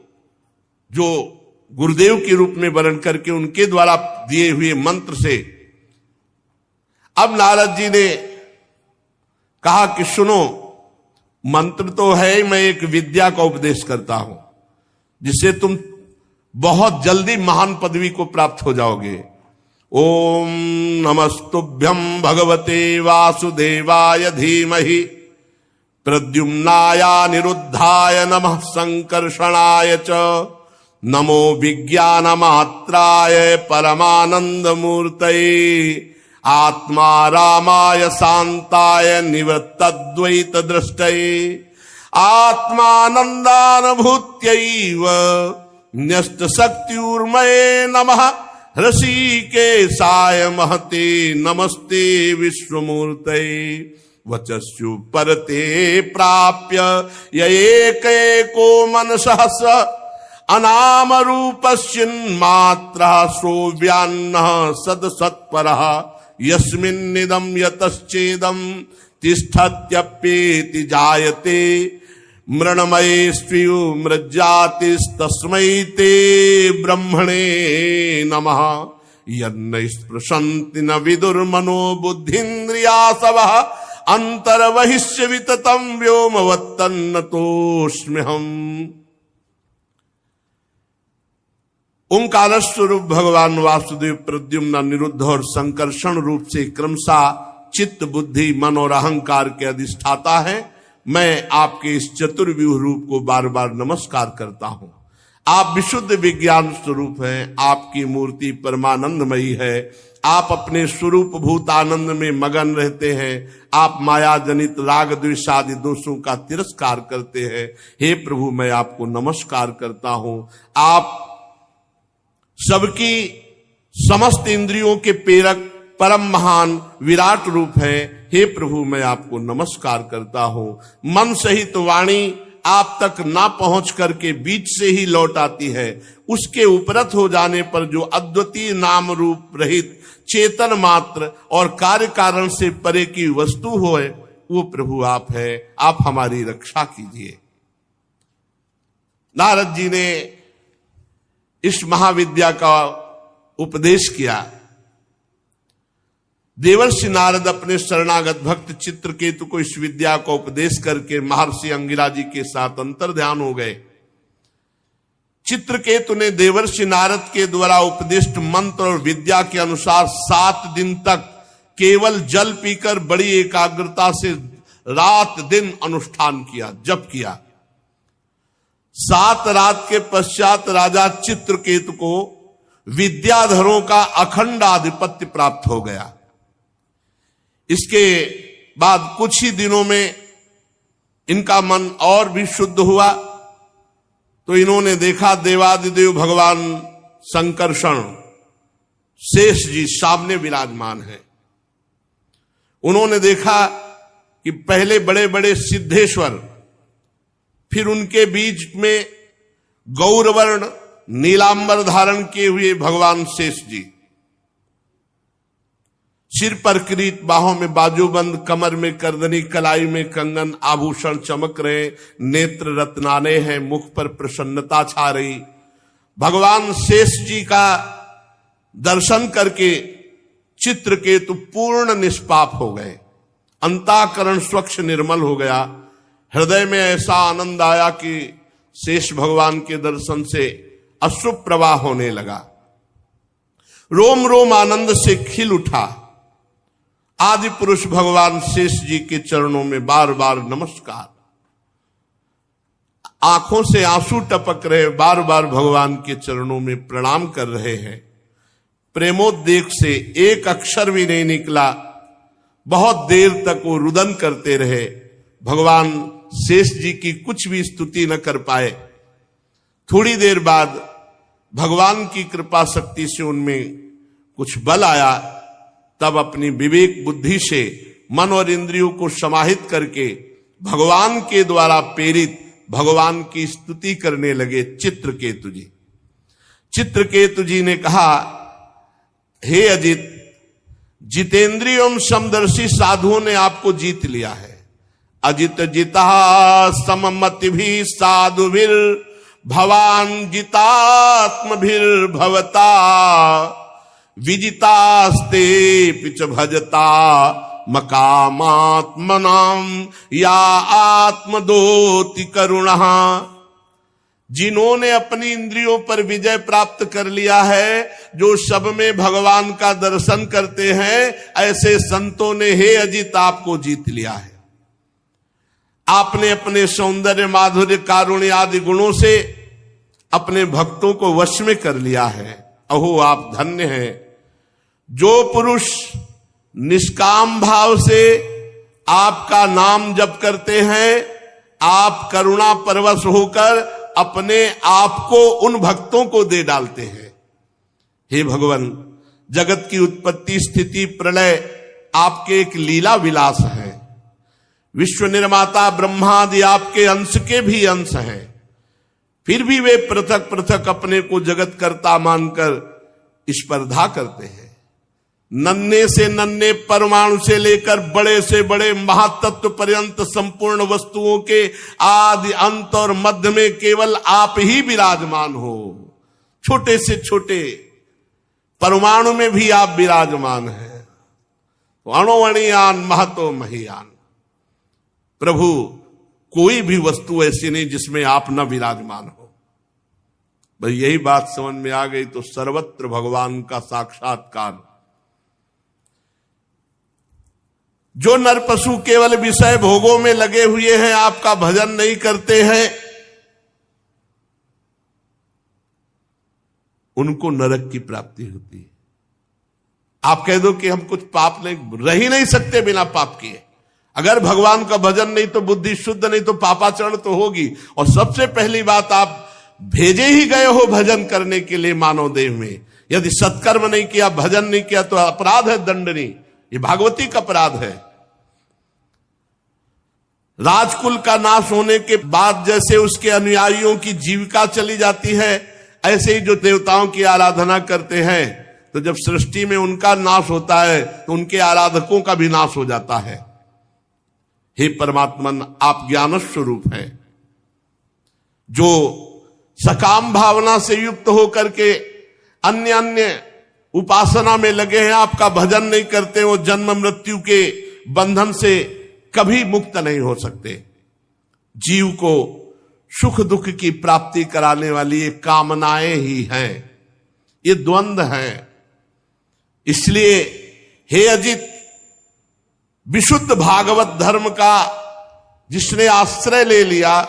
[SPEAKER 1] जो गुरुदेव के रूप में वर्ण करके उनके द्वारा दिए हुए मंत्र से, अब नारद जी ने कहा कि सुनो, मंत्र तो है, मैं एक विद्या का उपदेश करता हूं जिससे तुम बहुत जल्दी महान पदवी को प्राप्त हो जाओगे। ओम नमस्तुभ्यं भगवते वासुदेवाय धीमहि प्रद्युम्नाय निरुद्धाय नमः संकर्षणाय च नमो विज्ञानमात्राय परमानंद मूर्तये आत्मा रामाय शांताय निवृत्तद्वैत दृष्टये आत्मानंदानुभूत्यैव न्यस्त शक्तिर्मये नमः ऋषिकेशाय महते नमस्ते विश्वमूर्तये वचस्यु परते प्राप्य यैकैको मनसः स अनाम रूपस्यन्मात्रः सोऽव्यान्नः सदसत्परः यस्मिन्निदं यतश्चेदं तिष्ठत्यप्येति जायते मृण्मये स्वीयो मृज्जातिस्तस्मै ते ब्रह्मणे नमः यन्न स्पृशन्ति न विदुर्मनो बुद्धिन्द्रियासवः अंतर्बहिष्य विततं व्योमवत्तन्नतोऽस्म्यहम्। ओंकार स्वरूप भगवान वासुदेव प्रद्युम्न, निरुद्ध और संकर्षण रूप से क्रमशः चित्त, बुद्धि, मन और अहंकार के अधिष्ठाता है। मैं आपके इस चतुर्व्यूह रूप को बार बार नमस्कार करता हूं। आप विशुद्ध विज्ञान स्वरूप हैं, आपकी मूर्ति परमानंदमयी है, आप अपने स्वरूप भूत आनंद में मगन रहते हैं, आप माया जनित राग द्वेष आदि दोषों का तिरस्कार करते हैं। हे प्रभु, मैं आपको नमस्कार करता हूं। आप सबकी समस्त इंद्रियों के प्रेरक परम महान विराट रूप है। हे प्रभु, मैं आपको नमस्कार करता हूं। मन सहित वाणी आप तक ना पहुंच करके बीच से ही लौट आती है। उसके उपरत हो जाने पर जो अद्वितीय नाम रूप रहित चेतन मात्र और कार्य कारण से परे की वस्तु होए, वो प्रभु आप है। आप हमारी रक्षा कीजिए। नारद जी ने इस महाविद्या का उपदेश किया। देवर्षि नारद अपने शरणागत भक्त चित्रकेतु को इस विद्या का उपदेश करके महर्षि अंगिरा जी के साथ अंतर्ध्यान हो गए। चित्रकेतु ने देवर्षि नारद के द्वारा उपदिष्ट मंत्र और विद्या के अनुसार 7 दिन तक केवल जल पीकर बड़ी एकाग्रता से रात दिन अनुष्ठान किया, जप किया। 7 रात के पश्चात राजा चित्रकेतु को विद्याधरों का अखंड आधिपत्य प्राप्त हो गया। इसके बाद कुछ ही दिनों में इनका मन और भी शुद्ध हुआ, तो इन्होंने देखा देवादिदेव भगवान संकर्षण शेष जी सामने विराजमान है। उन्होंने देखा कि पहले बड़े बड़े सिद्धेश्वर, फिर उनके बीच में गौरवर्ण नीलांबर धारण किए हुए भगवान शेष जी, सिर पर किरीट, बाहों में बाजूबंद, कमर में करदनी, कलाई में कंगन, आभूषण चमक रहे, नेत्र रत्नाने हैं, मुख पर प्रसन्नता छा रही। भगवान शेष जी का दर्शन करके चित्रकेतु पूर्ण निष्पाप हो गए। अंतःकरण स्वच्छ निर्मल हो गया। हृदय में ऐसा आनंद आया कि शेष भगवान के दर्शन से अश्रु प्रवाह होने लगा। रोम रोम आनंद से खिल उठा। आदि पुरुष भगवान शेष जी के चरणों में बार बार नमस्कार। आंखों से आंसू टपक रहे, बार बार भगवान के चरणों में प्रणाम कर रहे हैं। प्रेमोद्वेग से एक अक्षर भी नहीं निकला। बहुत देर तक वो रुदन करते रहे। भगवान शेष जी की कुछ भी स्तुति न कर पाए। थोड़ी देर बाद भगवान की कृपा शक्ति से उनमें कुछ बल आया। तब अपनी विवेक बुद्धि से मन और इंद्रियों को समाहित करके भगवान के द्वारा प्रेरित भगवान की स्तुति करने लगे चित्रकेतु जी। चित्रकेतु जी ने कहा, हे अजित, जितेंद्रिय एवं समदर्शी साधुओं ने आपको जीत लिया है। अजित जिता सममति भी साधुभिर भवान जितात्मभिर भवता विजितास्ते पिच भजता मकामात्मनाम या आत्मदोति करुणः। जिन्होंने अपनी इंद्रियों पर विजय प्राप्त कर लिया है, जो सब में भगवान का दर्शन करते हैं, ऐसे संतों ने हे अजित आपको जीत लिया है। आपने अपने सौंदर्य माधुर्य कारुण्य आदि गुणों से अपने भक्तों को वश में कर लिया है। अहो आप धन्य हैं। जो पुरुष निष्काम भाव से आपका नाम जप करते हैं, आप करुणा परवश होकर अपने आप को उन भक्तों को दे डालते हैं। हे भगवान, जगत की उत्पत्ति स्थिति प्रलय आपके एक लीला विलास है। विश्व निर्माता ब्रह्मादि आपके अंश के भी अंश हैं। फिर भी वे पृथक पृथक अपने को जगत कर्ता मानकर स्पर्धा करते हैं। नन्हे से नन्हे परमाणु से लेकर बड़े से बड़े महातत्व पर्यंत संपूर्ण वस्तुओं के आदि अंत और मध्य में केवल आप ही विराजमान हो। छोटे से छोटे परमाणु में भी आप विराजमान हैं। अणुअणियान महतो महियान। प्रभु, कोई भी वस्तु ऐसी नहीं जिसमें आप न विराजमान हो। भाई यही बात समझ में आ गई तो सर्वत्र भगवान का साक्षात्कार। जो नर पशु केवल विषय भोगों में लगे हुए हैं, आपका भजन नहीं करते हैं, उनको नरक की प्राप्ति होती है। आप कह दो कि हम कुछ पाप नहीं, रह ही नहीं सकते बिना पाप किए। अगर भगवान का भजन नहीं तो बुद्धि शुद्ध नहीं तो पापाचरण तो होगी। और सबसे पहली बात, आप भेजे ही गए हो भजन करने के लिए मानव देह में। यदि सत्कर्म नहीं किया, भजन नहीं किया तो अपराध है दंडनीय। ये भागवतिक अपराध है। राजकुल का नाश होने के बाद जैसे उसके अनुयायियों की जीविका चली जाती है, ऐसे ही जो देवताओं की आराधना करते हैं, तो जब सृष्टि में उनका नाश होता है तो उनके आराधकों का भी नाश हो जाता है। हे परमात्मन, आप ज्ञान स्वरूप हैं। जो सकाम भावना से युक्त होकर के अन्य अन्य उपासना में लगे हैं, आपका भजन नहीं करते, वो जन्म मृत्यु के बंधन से कभी मुक्त नहीं हो सकते। जीव को सुख दुख की प्राप्ति कराने वाली ये कामनाएं ही हैं, ये द्वंद्व हैं। इसलिए हे अजित, विशुद्ध भागवत धर्म का जिसने आश्रय ले लिया,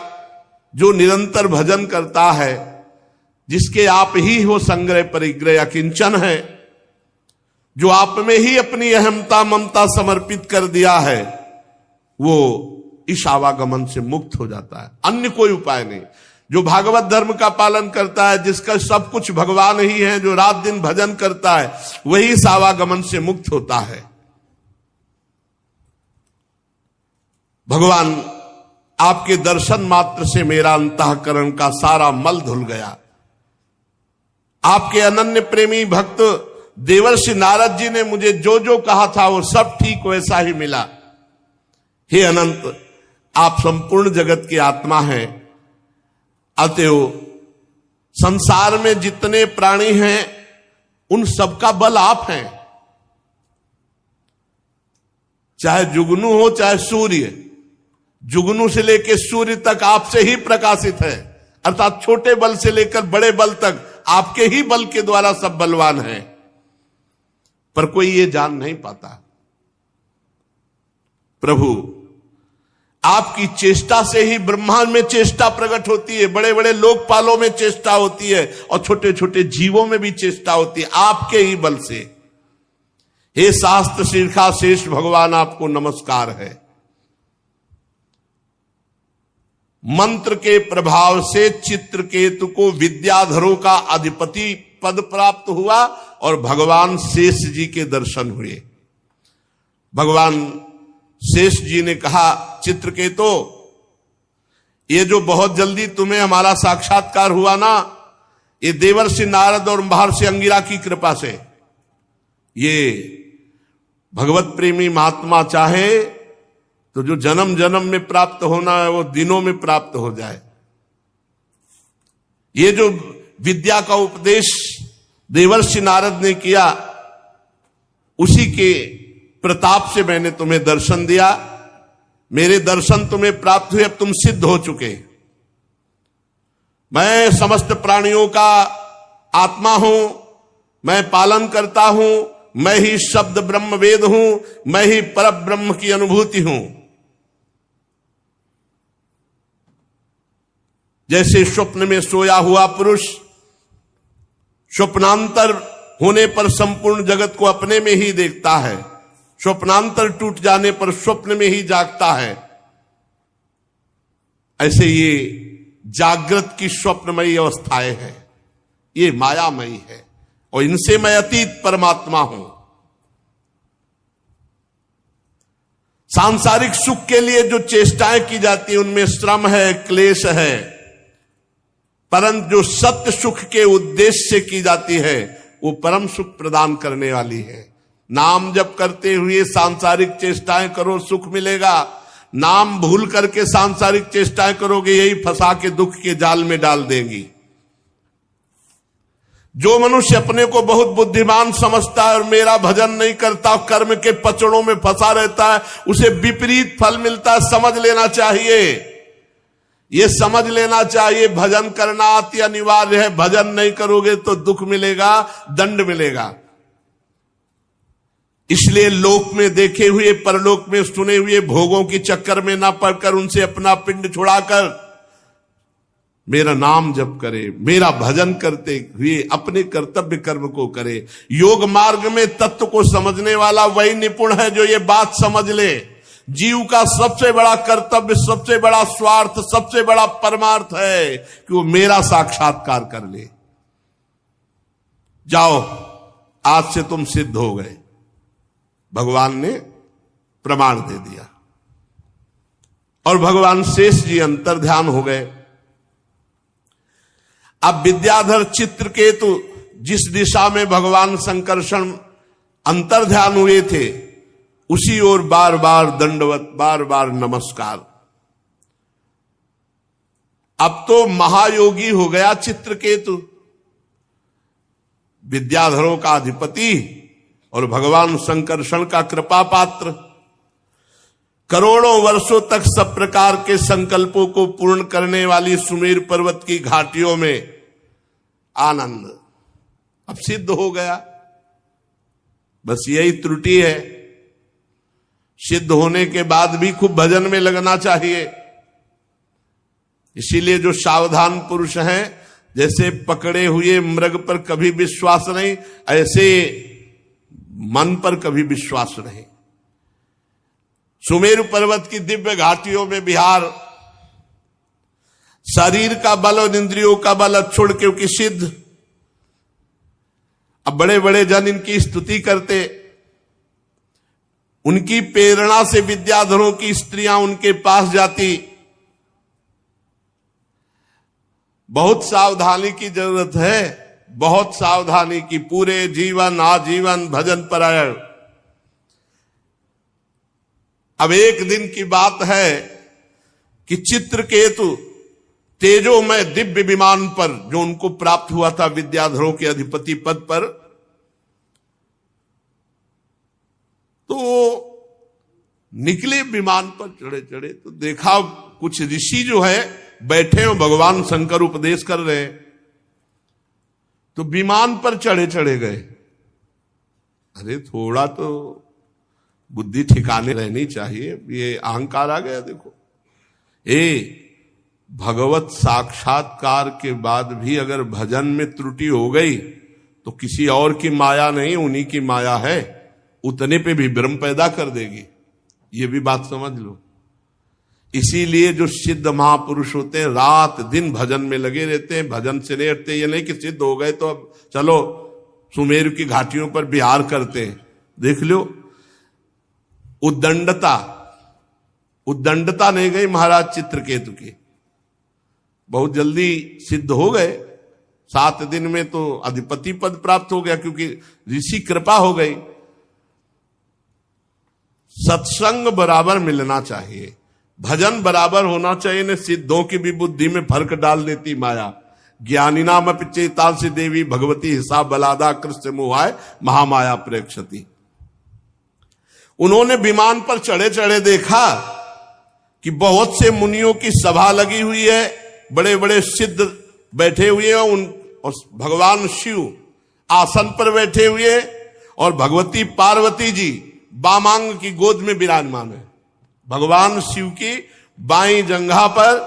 [SPEAKER 1] जो निरंतर भजन करता है, जिसके आप ही हो संग्रह परिग्रह अकिंचन है, जो आप में ही अपनी अहमता ममता समर्पित कर दिया है, वो इस आवागमन से मुक्त हो जाता है। अन्य कोई उपाय नहीं। जो भागवत धर्म का पालन करता है, जिसका सब कुछ भगवान ही है, जो रात दिन भजन करता है, वही इस आवागमन से मुक्त होता है। भगवान, आपके दर्शन मात्र से मेरा अंतःकरण का सारा मल धुल गया। आपके अनन्य प्रेमी भक्त देवर्षि नारद जी ने मुझे जो जो कहा था वो सब ठीक वैसा ही मिला। हे अनंत, आप संपूर्ण जगत की आत्मा हैं। अतएव संसार में जितने प्राणी हैं, उन सबका बल आप हैं। चाहे जुगनू हो चाहे सूर्य, जुगनू से लेकर सूर्य तक आपसे ही प्रकाशित है। अर्थात छोटे बल से लेकर बड़े बल तक आपके ही बल के द्वारा सब बलवान हैं, पर कोई ये जान नहीं पाता। प्रभु आपकी चेष्टा से ही ब्रह्मांड में चेष्टा प्रकट होती है, बड़े बड़े लोकपालों में चेष्टा होती है और छोटे छोटे जीवों में भी चेष्टा होती है, आपके ही बल से। हे शास्त्र शीर्षा शेष भगवान, आपको नमस्कार है। मंत्र के प्रभाव से चित्रकेतु को विद्याधरों का अधिपति पद प्राप्त हुआ और भगवान शेष जी के दर्शन हुए। भगवान शेष जी ने कहा, चित्रकेतु, ये जो बहुत जल्दी तुम्हें हमारा साक्षात्कार हुआ ना, ये देवर्षि नारद और महर्षि अंगिरा की कृपा से। ये भगवत प्रेमी महात्मा चाहे तो जो जन्म जन्म में प्राप्त होना है वो दिनों में प्राप्त हो जाए। ये जो विद्या का उपदेश देवर्षि नारद ने किया, उसी के प्रताप से मैंने तुम्हें दर्शन दिया। मेरे दर्शन तुम्हें प्राप्त हुए, अब तुम सिद्ध हो चुके। मैं समस्त प्राणियों का आत्मा हूं, मैं पालन करता हूं, मैं ही शब्द ब्रह्म वेद हूं, मैं ही पर ब्रह्म की अनुभूति हूं। जैसे स्वप्न में सोया हुआ पुरुष स्वप्नांतर होने पर संपूर्ण जगत को अपने में ही देखता है, स्वप्नांतर टूट जाने पर स्वप्न में ही जागता है, ऐसे ये जागृत की स्वप्नमयी अवस्थाएं हैं, ये मायामयी है और इनसे मैं अतीत परमात्मा हूं। सांसारिक सुख के लिए जो चेष्टाएं की जाती हैं उनमें श्रम है, क्लेश है, परंतु जो सत्य सुख के उद्देश्य से की जाती है वो परम सुख प्रदान करने वाली है। नाम जप करते हुए सांसारिक चेष्टाएं करो, सुख मिलेगा। नाम भूल करके सांसारिक चेष्टाएं करोगे, यही फंसा के दुख के जाल में डाल देंगी। जो मनुष्य अपने को बहुत बुद्धिमान समझता है और मेरा भजन नहीं करता, कर्म के पचड़ों में फंसा रहता है, उसे विपरीत फल मिलता है। समझ लेना चाहिए, ये समझ लेना चाहिए, भजन करना अति अनिवार्य है। भजन नहीं करोगे तो दुख मिलेगा, दंड मिलेगा। इसलिए लोक में देखे हुए, परलोक में सुने हुए भोगों की चक्कर में ना पड़कर उनसे अपना पिंड छुड़ाकर मेरा नाम जप करे, मेरा भजन करते हुए अपने कर्तव्य कर्म को करे। योग मार्ग में तत्व को समझने वाला वही निपुण है जो ये बात समझ ले, जीव का सबसे बड़ा कर्तव्य, सबसे बड़ा स्वार्थ, सबसे बड़ा परमार्थ है कि वो मेरा साक्षात्कार कर ले। जाओ, आज से तुम सिद्ध हो गए। भगवान ने प्रमाण दे दिया और भगवान शेष जी अंतर्ध्यान हो गए। अब विद्याधर चित्रकेतु जिस दिशा में भगवान संकर्षण अंतर्ध्यान हुए थे, उसी ओर बार बार दंडवत, बार बार नमस्कार। अब तो महायोगी हो गया चित्रकेतु, विद्याधरों का अधिपति और भगवान संकर्षण का कृपा पात्र। करोड़ों वर्षों तक सब प्रकार के संकल्पों को पूर्ण करने वाली सुमेर पर्वत की घाटियों में आनंद अब सिद्ध हो गया। बस यही त्रुटि है, सिद्ध होने के बाद भी खूब भजन में लगना चाहिए। इसीलिए जो सावधान पुरुष हैं, जैसे पकड़े हुए मृग पर कभी विश्वास नहीं, ऐसे मन पर कभी विश्वास नहीं। सुमेरु पर्वत की दिव्य घाटियों में विहार, शरीर का बल और इंद्रियों का बल छोड़, क्योंकि सिद्ध। अब बड़े बड़े जन इनकी स्तुति करते, उनकी प्रेरणा से विद्याधरों की स्त्रियां उनके पास जाती। बहुत सावधानी की जरूरत है, बहुत सावधानी की। पूरे जीवन आजीवन भजन परायण। अब एक दिन की बात है कि चित्रकेतु तेजोमय दिव्य विमान पर, जो उनको प्राप्त हुआ था विद्याधरों के अधिपति पद पर, तो निकले विमान पर चढ़े चढ़े तो देखा कुछ ऋषि जो है बैठे हो, भगवान शंकर उपदेश कर रहे हैं, तो विमान पर चढ़े चढ़े गए। अरे थोड़ा तो बुद्धि ठिकाने रहनी चाहिए, ये अहंकार आ गया। देखो भगवत साक्षात्कार के बाद भी अगर भजन में त्रुटि हो गई तो किसी और की माया नहीं, उन्हीं की माया है, उतने पे भी भ्रम पैदा कर देगी। ये भी बात समझ लो। इसीलिए जो सिद्ध महापुरुष होते हैं रात दिन भजन में लगे रहते हैं, भजन से नहीं हटते। ये नहीं कि सिद्ध हो गए तो अब चलो सुमेरु की घाटियों पर विहार करते हैं। देख लो उद्दंडता नहीं गई महाराज चित्रकेतु की, बहुत जल्दी सिद्ध हो गए। 7 दिन में तो अधिपति पद प्राप्त हो गया, क्योंकि ऋषि कृपा हो गई। सत्संग बराबर मिलना चाहिए, भजन बराबर होना चाहिए। न सिद्धों की भी बुद्धि में फर्क डाल देती माया। ज्ञानी नाम पिचेताल से देवी भगवती हिसाब बलादा कृष्ण मोहाय महामाया प्रेक्षति। उन्होंने विमान पर चढ़े चढ़े देखा कि बहुत से मुनियों की सभा लगी हुई है, बड़े बड़े सिद्ध बैठे हुए हैं, और भगवान शिव आसन पर बैठे हुए, और भगवती पार्वती जी बामांग की गोद में विराजमान है। भगवान शिव की बाईं जंघा पर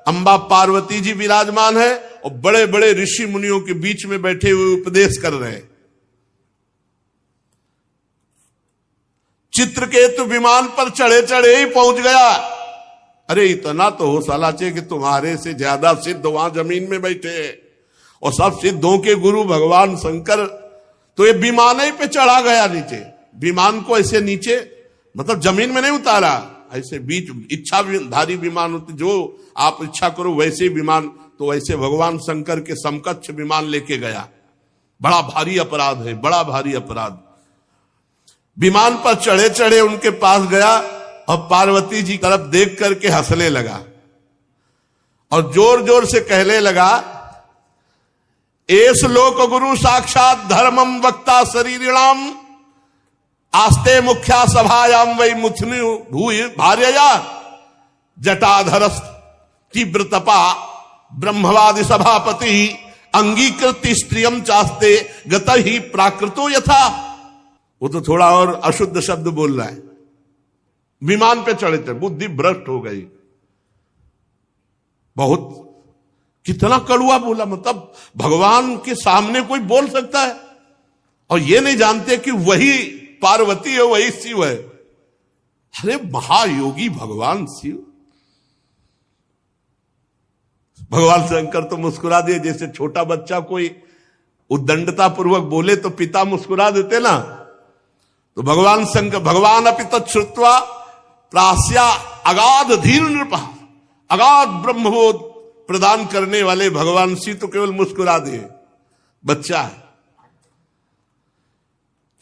[SPEAKER 1] अंबा पार्वती जी विराजमान है, और बड़े बड़े ऋषि मुनियों के बीच में बैठे हुए उपदेश कर रहे हैं। चित्रकेतु विमान पर चढ़े चढ़े ही पहुंच गया। अरे इतना तो हो साला चाहिए कि तुम्हारे से ज्यादा सिद्ध वहां जमीन में बैठे हैं, और सब सिद्धों के गुरु भगवान शंकर। तो ये विमान ही पे चढ़ा गया नीचे। विमान को ऐसे नीचे मतलब जमीन में नहीं उतारा, ऐसे बीच इच्छाधारी विमान होते, जो आप इच्छा करो वैसे विमान। तो ऐसे भगवान शंकर के समकक्ष विमान लेके गया। बड़ा भारी अपराध है, बड़ा भारी अपराध। विमान पर चढ़े चढ़े उनके पास गया, और पार्वती जी तरफ देख करके हंसने लगा, और जोर जोर से कहने लगा, एस लोक गुरु साक्षात धर्मम वक्ता शरीरिणाम आस्ते मुख्या सभायाम वै मुथनि भूय भार्यया जटाधर तीव्र तपा ब्रह्मवादि सभापति अंगीकृति स्त्रियम चास्ते गत ही प्राकृतो यथा। वो तो थोड़ा और अशुद्ध शब्द बोल रहा है। विमान पे चढ़े थे, बुद्धि भ्रष्ट हो गई। बहुत कितना कड़ुआ बोला, मतलब भगवान के सामने कोई बोल सकता है, और ये नहीं जानते कि वही पार्वती है, वही शिव है। अरे महायोगी भगवान शिव। भगवान शंकर तो मुस्कुरा दिए, जैसे छोटा बच्चा कोई उद्दंडता पूर्वक बोले तो पिता मुस्कुरा देते ना। तो भगवान शंकर, भगवान अपि तच्छ्रुत्वा प्रास्या अगाध धीर नृप, अगाध ब्रह्मबोध प्रदान करने वाले भगवान शिव तो केवल मुस्कुरा दिए, बच्चा है।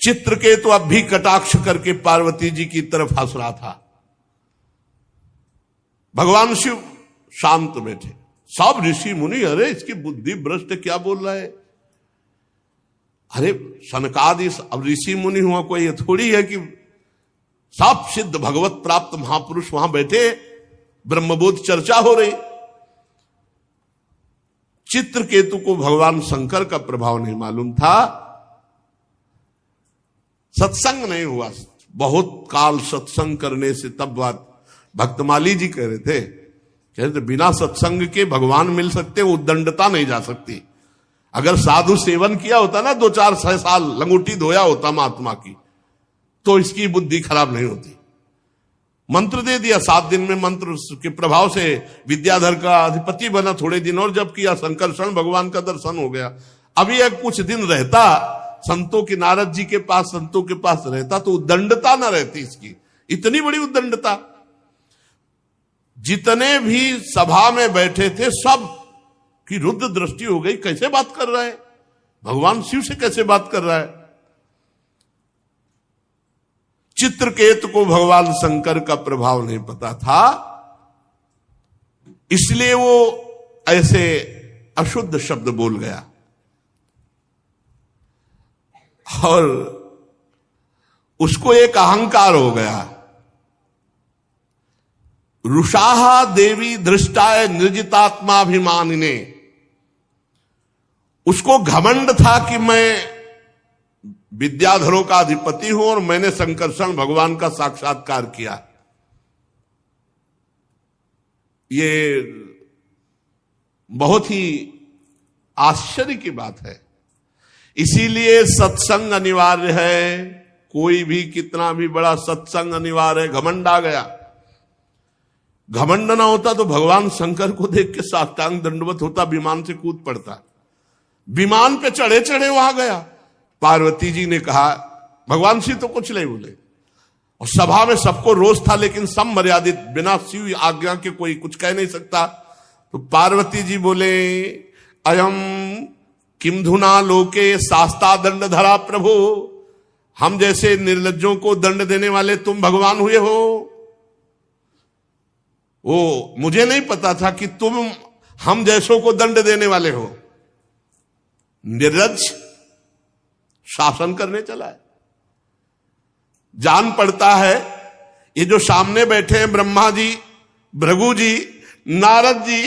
[SPEAKER 1] चित्रकेतु अब भी कटाक्ष करके पार्वती जी की तरफ हंस रहा था। भगवान शिव शांत बैठे। सब ऋषि मुनि, अरे इसकी बुद्धि भ्रष्ट, क्या बोल रहा है। अरे सनकादि अब ऋषि मुनि हुआ, कोई ये थोड़ी है कि सब सिद्ध भगवत प्राप्त महापुरुष वहां बैठे, ब्रह्मबोध चर्चा हो रही। चित्रकेतु को भगवान शंकर का प्रभाव नहीं मालूम था, सत्संग नहीं हुआ। बहुत काल सत्संग करने से तब बात भक्तमाली जी कह रहे थे, बिना सत्संग के भगवान मिल सकते, उद्दंडता नहीं जा सकती। अगर साधु सेवन किया होता ना 2-4 साल, लंगोटी धोया होता महात्मा की, तो इसकी बुद्धि खराब नहीं होती। मंत्र दे दिया, 7 दिन में मंत्र के प्रभाव से विद्याधर का अधिपति बना। थोड़े दिन और जब किया, संकर्षण भगवान का दर्शन हो गया। अभी एक कुछ दिन रहता संतों के, नारद जी के पास, संतों के पास रहता, तो उद्दंडता ना रहती इसकी। इतनी बड़ी उद्दंडता। जितने भी सभा में बैठे थे सब की रुद्र दृष्टि हो गई। कैसे बात कर रहा है भगवान शिव से, कैसे बात कर रहा है। चित्रकेतु को भगवान शंकर का प्रभाव नहीं पता था, इसलिए वो ऐसे अशुद्ध शब्द बोल गया। और उसको एक अहंकार हो गया, रुषाहा देवी दृष्टाय निर्जितात्माभिमानिने, उसको घमंड था कि मैं विद्याधरों का अधिपति हूं और मैंने संकर्षण भगवान का साक्षात्कार किया। ये बहुत ही आश्चर्य की बात है। इसीलिए सत्संग अनिवार्य है। कोई भी कितना भी बड़ा सत्संग अनिवार्य है। घमंड आ गया, घमंड ना होता तो भगवान शंकर को देख के साष्टांग दंडवत होता, विमान से कूद पड़ता। विमान पे चढ़े चढ़े वहां गया। पार्वती जी ने कहा, भगवान शिव तो कुछ नहीं बोले और सभा में सबको रोष था, लेकिन सब मर्यादित, बिना शिव आज्ञा के कोई कुछ कह नहीं सकता। तो पार्वती जी बोले, अयम किम धुना लोके शास्ता दंड धरा प्रभु, हम जैसे निर्लज्जों को दंड देने वाले तुम भगवान हुए हो। वो मुझे नहीं पता था कि तुम हम जैसों को दंड देने वाले हो। निर्लज्ज शासन करने चला है। जान पड़ता है ये जो सामने बैठे हैं ब्रह्मा जी, भृगु जी, नारद जी,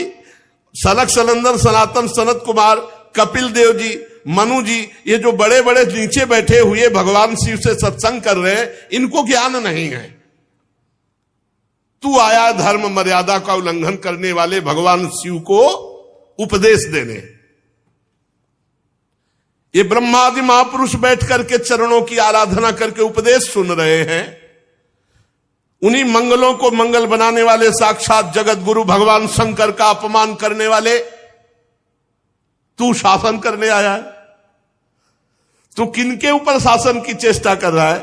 [SPEAKER 1] सनक सनंदन सनातन सनत कुमार, कपिल देव जी, मनु जी, ये जो बड़े बड़े नीचे बैठे हुए भगवान शिव से सत्संग कर रहे हैं, इनको ज्ञान नहीं है। तू आया धर्म मर्यादा का उल्लंघन करने वाले भगवान शिव को उपदेश देने। ये ब्रह्मादि महापुरुष बैठ करके चरणों की आराधना करके उपदेश सुन रहे हैं। उन्हीं मंगलों को मंगल बनाने वाले साक्षात जगत गुरु भगवान शंकर का अपमान करने वाले तू शासन करने आया है। तू किनके ऊपर शासन की चेष्टा कर रहा है?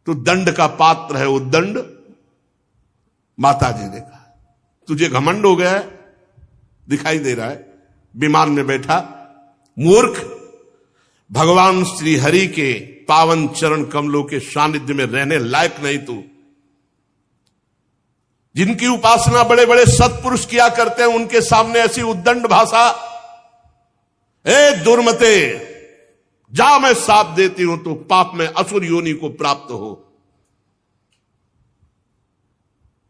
[SPEAKER 1] तू दंड का पात्र है। वो दंड माता जी ने कहा। तुझे घमंड हो गया है, दिखाई दे रहा है विमान में बैठा मूर्ख। भगवान श्री हरि के पावन चरण कमलों के सानिध्य में रहने लायक नहीं तू। जिनकी उपासना बड़े बड़े सत्पुरुष किया करते हैं, उनके सामने ऐसी उद्दंड भाषा। ए दुर्मते, जा मैं साप देती हूं तो पाप में असुर योनि को प्राप्त हो।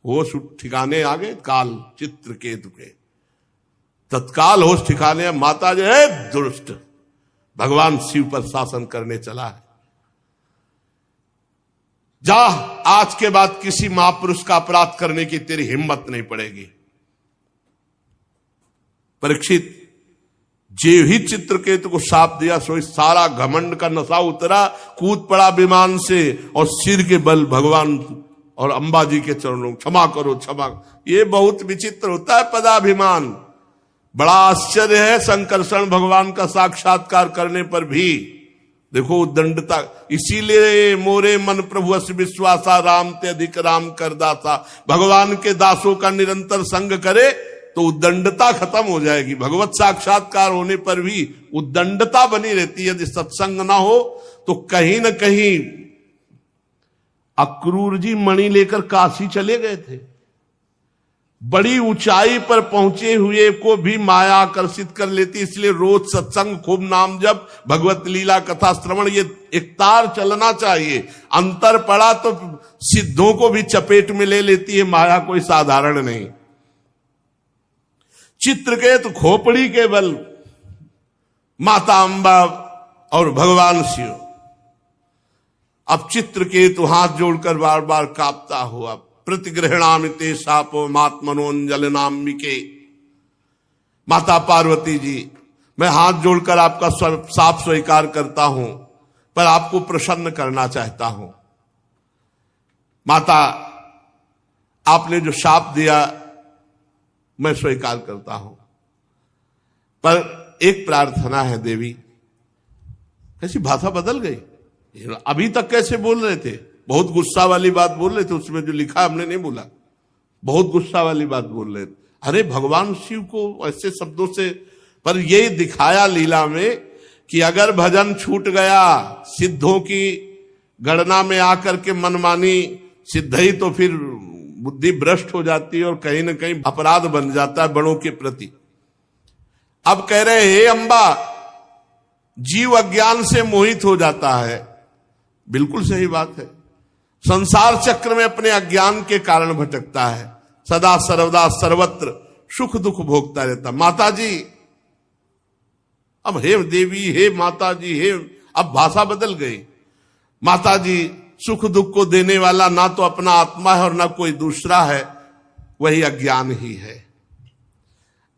[SPEAKER 1] होश ठिकाने आ गए काल चित्रकेतु के। तत्काल होश ठिकाने। माता जो है दुष्ट, भगवान शिव पर शासन करने चला है। जा, आज के बाद किसी महापुरुष का अपराध करने की तेरी हिम्मत नहीं पड़ेगी। परीक्षित जे ही चित्रकेतु को शाप दिया, सो सारा घमंड का नशा उतरा, कूद पड़ा विमान से और सिर के बल भगवान और अंबा जी के चरणों, क्षमा करो क्षमा। ये बहुत विचित्र होता है पदाभिमान। बड़ा आश्चर्य है, संकर्षण भगवान का साक्षात्कार करने पर भी देखो दंडता। इसीलिए मोरे मन प्रभु अस विश्वासा, राम ते अधिक राम कर दासा। भगवान के दासों का निरंतर संग करे तो उद्दंडता खत्म हो जाएगी। भगवत साक्षात्कार होने पर भी उद्दंडता बनी रहती है। यदि सत्संग ना हो तो कहीं न कहीं अक्रूर जी मणि लेकर काशी चले गए थे। बड़ी ऊंचाई पर पहुंचे हुए को भी माया आकर्षित कर लेती। इसलिए रोज सत्संग, खूब नाम जप, भगवत लीला कथा श्रवण, ये एक तार चलना चाहिए। अंतर पड़ा तो सिद्धों को भी चपेट में ले लेती है माया, कोई साधारण नहीं। चित्रकेतु खोपड़ी के बल माता अंबा और भगवान शिव। अब चित्रकेतु हाथ जोड़कर बार बार कांपता हुआ, प्रतिग्रहणामि ते शापो मात्मनोंजलनाम्बिके। माता पार्वती जी, मैं हाथ जोड़कर आपका शाप स्वीकार करता हूं, पर आपको प्रसन्न करना चाहता हूं। माता, आपने जो शाप दिया मैं स्वीकार करता हूं, पर एक प्रार्थना है देवी। कैसी भाषा बदल गई। अभी तक कैसे बोल रहे थे? बहुत गुस्सा वाली बात बोल रहे थे। उसमें जो लिखा हमने नहीं बोला, बहुत गुस्सा वाली बात बोल रहे थे। अरे भगवान शिव को ऐसे शब्दों से, पर ये दिखाया लीला में कि अगर भजन छूट गया, सिद्धों की गणना में आकर के मनमानी सिद्ध ही, तो फिर बुद्धि भ्रष्ट हो जाती है और कहीं ना कहीं अपराध बन जाता है बड़ों के प्रति। अब कह रहे हे अंबा, जीव अज्ञान से मोहित हो जाता है। बिल्कुल सही बात है। संसार चक्र में अपने अज्ञान के कारण भटकता है, सदा सर्वदा सर्वत्र सुख दुख भोगता रहता। माता जी, अब हे देवी, हे माता जी, हे, अब भाषा बदल गई। माता जी सुख दुख को देने वाला ना तो अपना आत्मा है और ना कोई दूसरा है, वही अज्ञान ही है।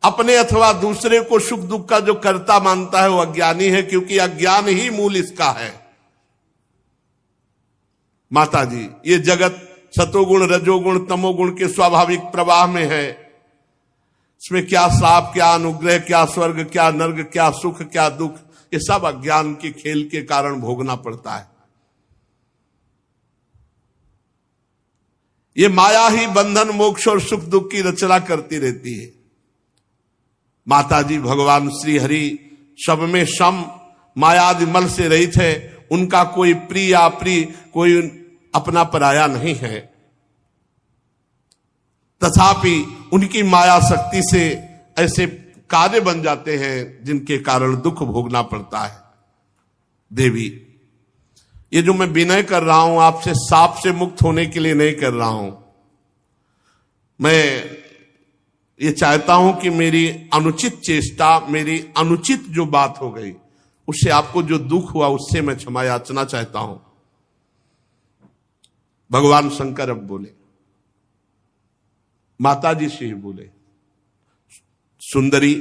[SPEAKER 1] अपने अथवा दूसरे को सुख दुख का जो कर्ता मानता है वो अज्ञानी है, क्योंकि अज्ञान ही मूल इसका है। माता जी, ये जगत सतोगुण रजोगुण तमोगुण के स्वाभाविक प्रवाह में है। इसमें क्या श्राप, क्या अनुग्रह, क्या स्वर्ग, क्या नर्क, क्या सुख, क्या दुख, ये सब अज्ञान के खेल के कारण भोगना पड़ता है। ये माया ही बंधन मोक्ष और सुख दुख की रचना करती रहती है। माता जी भगवान श्री हरि सब में सम मायादि मल से रहित है। उनका कोई प्रिय अप्रिय, कोई अपना पराया नहीं है। तथापि उनकी माया शक्ति से ऐसे कार्य बन जाते हैं जिनके कारण दुख भोगना पड़ता है। देवी, ये जो मैं विनय कर रहा हूं आपसे, साप से मुक्त होने के लिए नहीं कर रहा हूं। मैं ये चाहता हूं कि मेरी अनुचित चेष्टा, मेरी अनुचित जो बात हो गई, उससे आपको जो दुख हुआ उससे मैं क्षमा याचना चाहता हूं। भगवान शंकर अब बोले, माता जी से ही बोले, सुंदरी,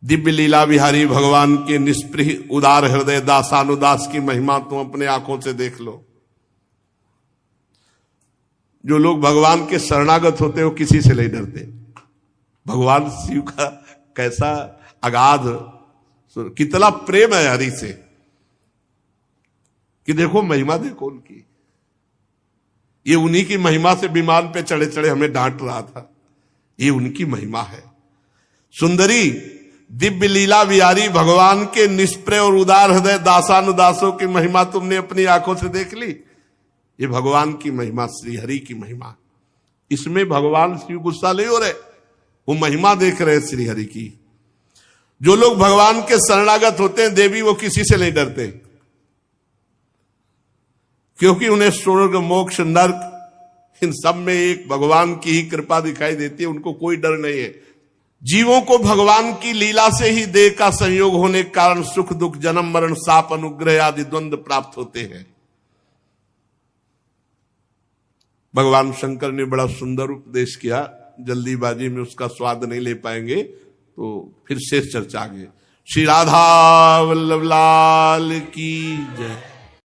[SPEAKER 1] दिव्य लीला विहारी भगवान के निष्प्रिय उदार हृदय दासानुदास की महिमा तुम अपने आंखों से देख लो। जो लोग भगवान के शरणागत होते हो किसी से नहीं डरते। भगवान शिव का कैसा अगाध, कितना प्रेम है हरि से, कि देखो महिमा देखो उनकी। ये उन्हीं की महिमा से विमान पे चढ़े चढ़े हमें डांट रहा था। ये उनकी महिमा है। सुंदरी, दिव्य लीला विहारी भगवान के निष्प्रिय और उदार हृदय दासानुदासों की महिमा तुमने अपनी आंखों से देख ली। ये भगवान की महिमा, श्री हरि की महिमा। इसमें भगवान शिव गुस्सा नहीं हो रहे, वो महिमा देख रहे श्री हरि की। जो लोग भगवान के शरणागत होते हैं देवी, वो किसी से नहीं डरते, क्योंकि उन्हें स्वर्ग मोक्ष नरक इन सब में एक भगवान की ही कृपा दिखाई देती है। उनको कोई डर नहीं है। जीवों को भगवान की लीला से ही देह का संयोग होने के कारण सुख दुख, जन्म मरण, शाप, अनुग्रह आदि द्वंद्व प्राप्त होते हैं। भगवान शंकर ने बड़ा सुंदर उपदेश किया। जल्दीबाजी में उसका स्वाद नहीं ले पाएंगे, तो फिर शेष चर्चा आगे। श्री राधा वल्लभ लाल की जय।